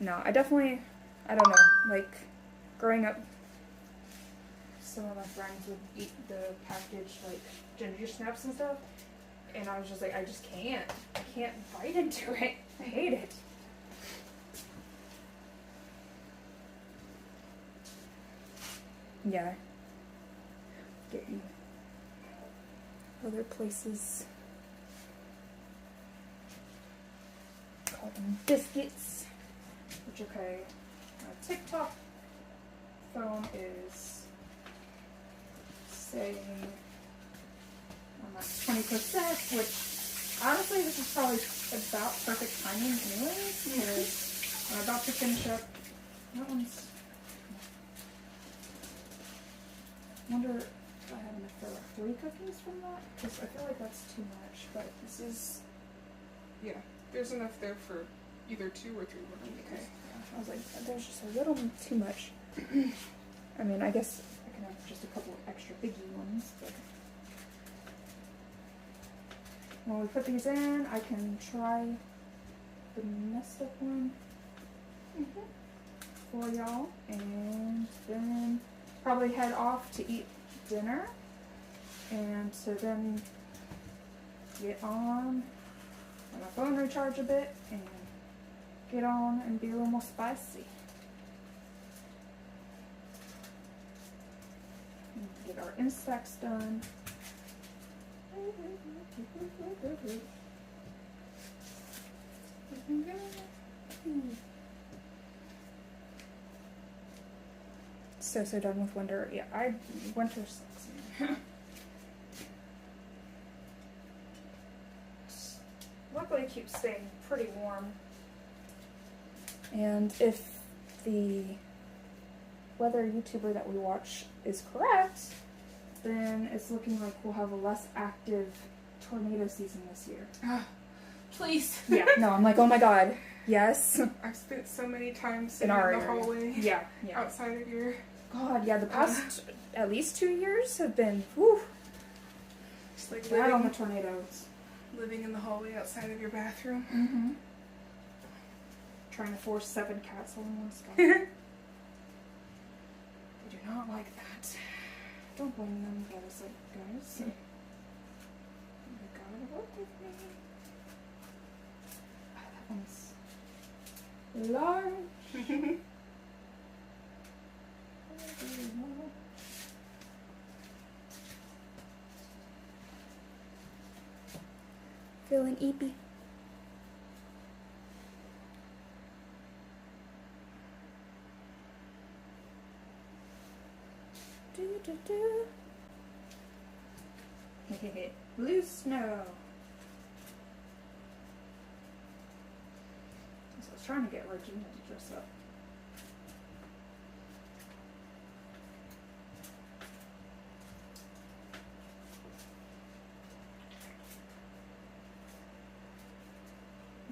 Speaker 1: No, I don't know, like, growing up, some of my friends would eat the packaged, like, ginger snaps and stuff, and I was just like, I just can't. I can't bite into it. I hate it. Yeah. Getting other places. Call them biscuits. Which, okay, my TikTok phone is saying I'm at 20%, which honestly this is probably about perfect timing anyways, because I'm about to finish up. That one's. I wonder if I have enough for like 3 cookies from that, because I feel like that's too much, but this is.
Speaker 2: Yeah, there's enough there for either 2 or 3 more.
Speaker 1: Okay. I was like, there's just a little too much. I mean, I guess I can have just a couple of extra biggie ones, but when we put these in, I can try the messed up one for y'all, and then probably head off to eat dinner, and so then get on, let my phone recharge a bit, and get on and be a little more spicy. And get our Instax done. So done with winter. Yeah, winter sucks. Luckily, it keeps staying pretty warm. And if the weather YouTuber that we watch is correct, then it's looking like we'll have a less active tornado season this year.
Speaker 2: Please.
Speaker 1: Yeah. No, I'm like, oh my god. Yes.
Speaker 2: I've spent so many times
Speaker 1: In
Speaker 2: sitting
Speaker 1: our
Speaker 2: in the
Speaker 1: area.
Speaker 2: hallway
Speaker 1: Yeah. Yeah.
Speaker 2: outside of your.
Speaker 1: God, yeah. The past at least 2 years have been whew,
Speaker 2: Just like
Speaker 1: bad on the
Speaker 2: living,
Speaker 1: tornadoes.
Speaker 2: living in the hallway outside of your bathroom.
Speaker 1: Mm-hmm. Trying to force 7 cats all in one spot. I do not like that. Don't blame them, guys. Guys. They gotta work with me. That one's large. Feeling eepy. Blue snow. So I was trying to get Regina to dress up.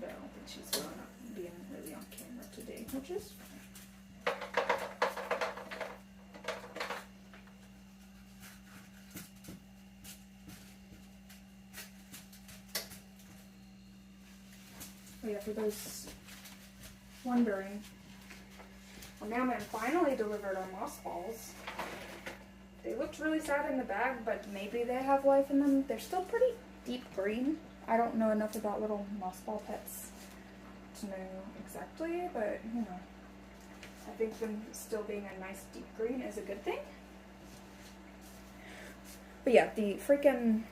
Speaker 1: But I don't think she's going up being really on camera today, which is fine. Oh yeah, for those wondering, our mailman finally delivered our moss balls. They looked really sad in the bag, but maybe they have life in them. They're still pretty deep green. I don't know enough about little moss ball pets to know exactly, but you know, I think them still being a nice deep green is a good thing. But yeah, the freaking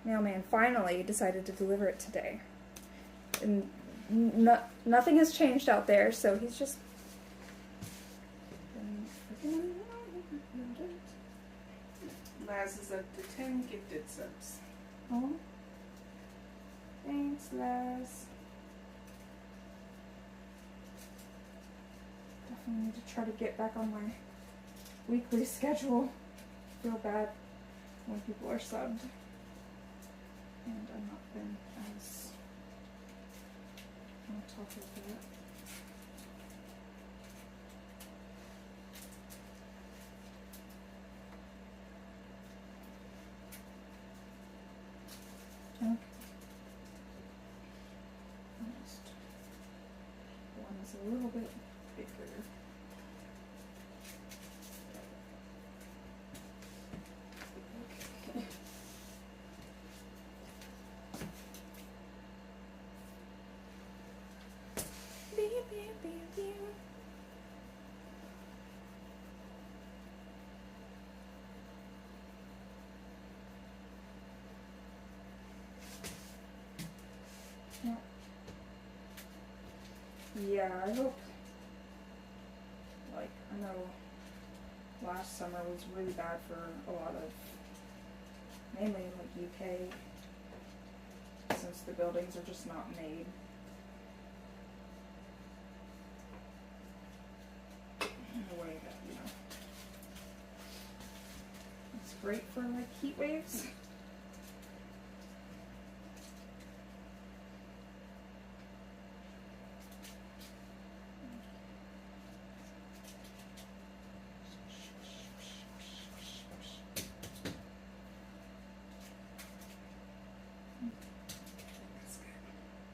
Speaker 1: mailman finally decided to deliver it today. And nothing has changed out there, so he's just
Speaker 2: Laz is up to 10 gifted subs.
Speaker 1: Oh, thanks, Laz. Definitely need to try to get back on my weekly schedule. Feel bad when people are subbed, and I've not been as on top of that. Okay. Just one is a little bit bigger. Okay. Beep, beep, beep, beep. Yeah, I hope, like, I know last summer was really bad for a lot of, mainly like UK, since the buildings are just not made. In a way that, you know, it's great for like heat waves.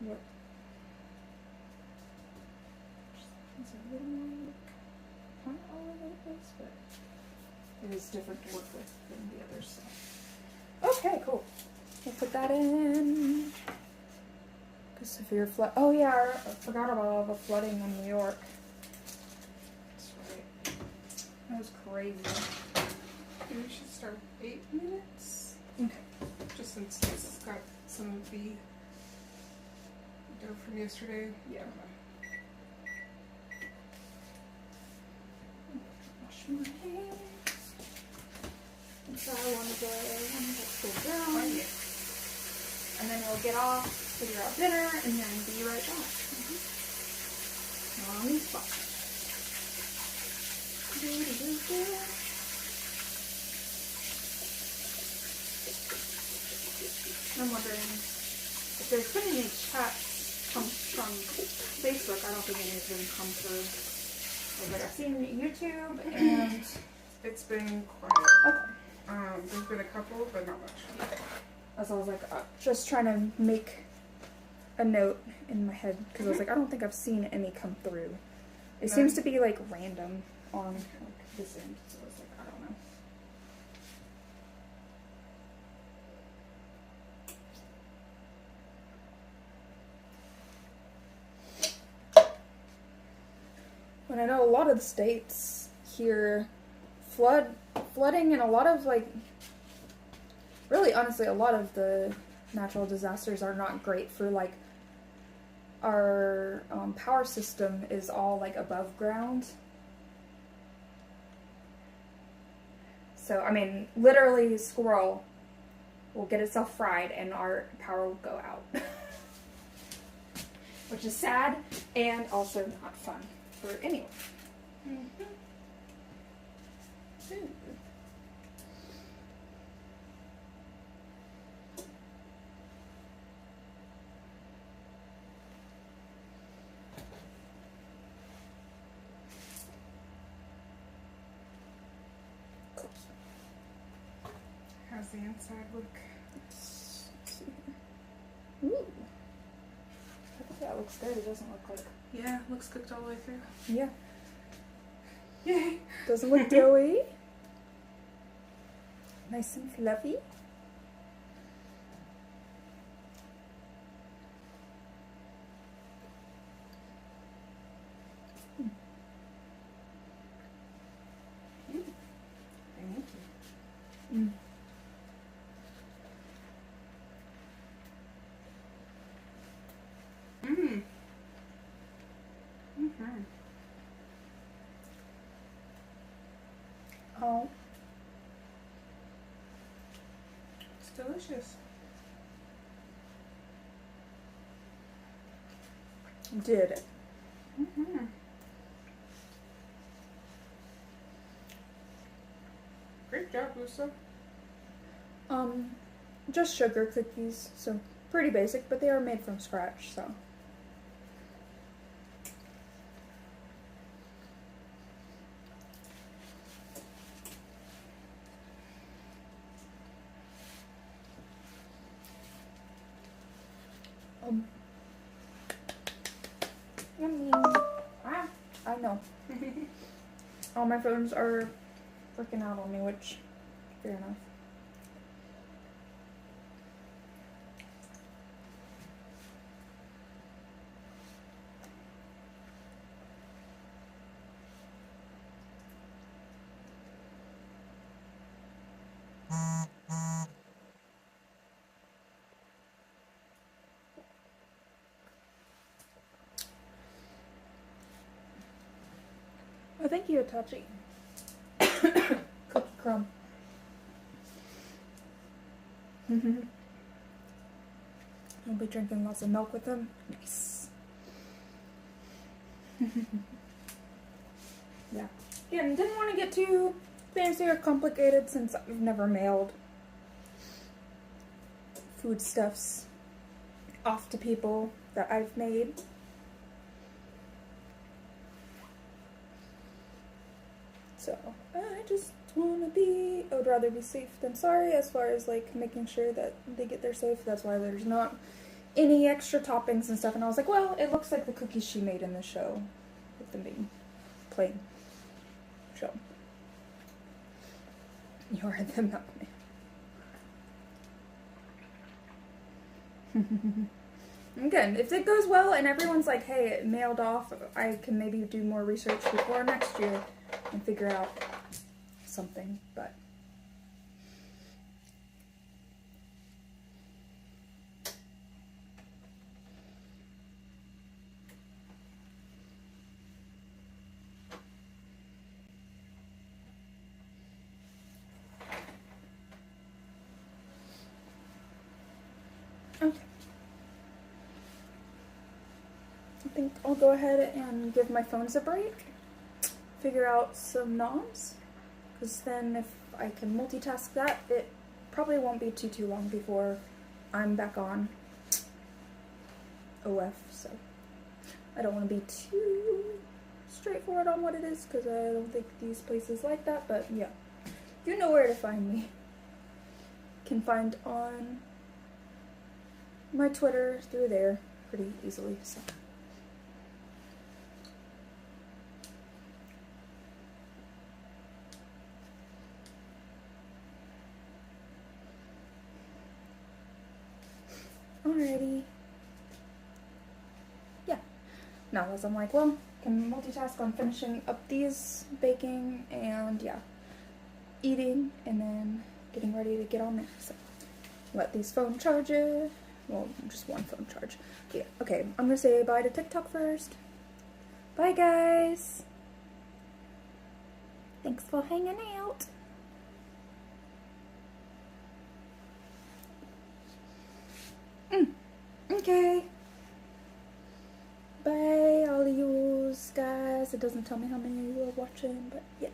Speaker 1: Yep. It's a little more kind of all over the place, but it is different to work with than the others. So. Okay, cool. We'll put that in. Because severe flood. Oh yeah, I forgot about all the flooding in New York. That's right. That was crazy.
Speaker 2: Maybe we should start 8 minutes.
Speaker 1: Okay.
Speaker 2: Just since it's got some of the dough from yesterday.
Speaker 1: Yeah. Wash my hands. And try one of the ones that go down.
Speaker 2: Oh, yeah.
Speaker 1: And then we'll get off, figure out dinner, and then be right back. On the spot. I'm wondering if there's been any chats come from Facebook. I don't think any of them come through. Like I've seen YouTube and
Speaker 2: It's been quiet.
Speaker 1: okay.
Speaker 2: There's been a couple, but not much.
Speaker 1: As I was like, just trying to make a note in my head because I was like, I don't think I've seen any come through. It seems to be like random on like this end, so I was like, I don't know. But I know a lot of the states here flooding and a lot of like, really honestly, a lot of the natural disasters are not great for like our power system is all like above ground. So, I mean, literally squirrel will get itself fried and our power will go out. Which is sad and also not fun for anyone.
Speaker 2: Mm-hmm. How's the inside look?
Speaker 1: Let's see here. Ooh. I think that looks good. It doesn't look like...
Speaker 2: Yeah, looks cooked all the way through.
Speaker 1: Yeah.
Speaker 2: Yay!
Speaker 1: Doesn't look doughy. Nice and fluffy.
Speaker 2: Thank you.
Speaker 1: Mm.
Speaker 2: Mmm. Mm-hmm.
Speaker 1: Oh.
Speaker 2: It's delicious.
Speaker 1: Did it.
Speaker 2: Mm-hmm. Great job, Lisa.
Speaker 1: Just sugar cookies, so pretty basic, but they are made from scratch, so. Yummy. Ah, I know. All my phones are freaking out on me, which, fair enough. Oh, thank you, Itachi. Cookie crumb. I'll be drinking lots of milk with them. Nice. Yeah. Again, didn't want to get too fancy or complicated since I've never mailed foodstuffs off to people that I've made. So, I just want to be, I would rather be safe than sorry as far as like making sure that they get there safe. That's why there's not any extra toppings and stuff. And I was like, well, it looks like the cookies she made in the show with them being plain. So, you are the milkman. Again, if it goes well and everyone's like, hey, it mailed off, I can maybe do more research before next year and figure out something, but okay. I think I'll go ahead and give my phones a break, figure out some noms, because then if I can multitask that, it probably won't be too long before I'm back on OF, so I don't want to be too straightforward on what it is because I don't think these places like that, but yeah, you know where to find me. Can find on my Twitter through there pretty easily, so. Alrighty. Yeah. Now as I'm like, well, can multitask on finishing up these baking and yeah, eating and then getting ready to get on there. So let these phone charges. Well, just one phone charge. Yeah. Okay, I'm gonna say bye to TikTok first. Bye guys. Thanks for hanging out. Okay. Bye, all of you guys. It doesn't tell me how many of you are watching, but yeah.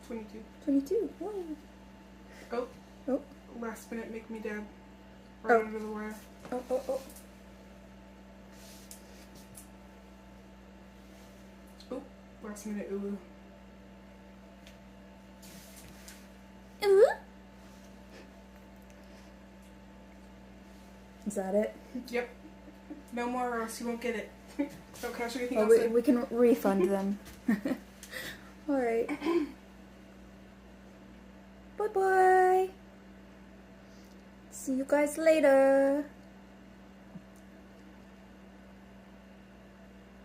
Speaker 2: 22.
Speaker 1: 22. Whoa.
Speaker 2: Oh.
Speaker 1: Oh.
Speaker 2: Last minute make me dab. Right
Speaker 1: Oh.
Speaker 2: under the wire.
Speaker 1: Oh, oh, oh.
Speaker 2: Oh. Last minute ooh.
Speaker 1: Ooh. Is that it?
Speaker 2: Yep. No more or else you won't get it. Don't catch anything
Speaker 1: Oh,
Speaker 2: else.
Speaker 1: we can refund them. Alright. Bye-bye. See you guys later.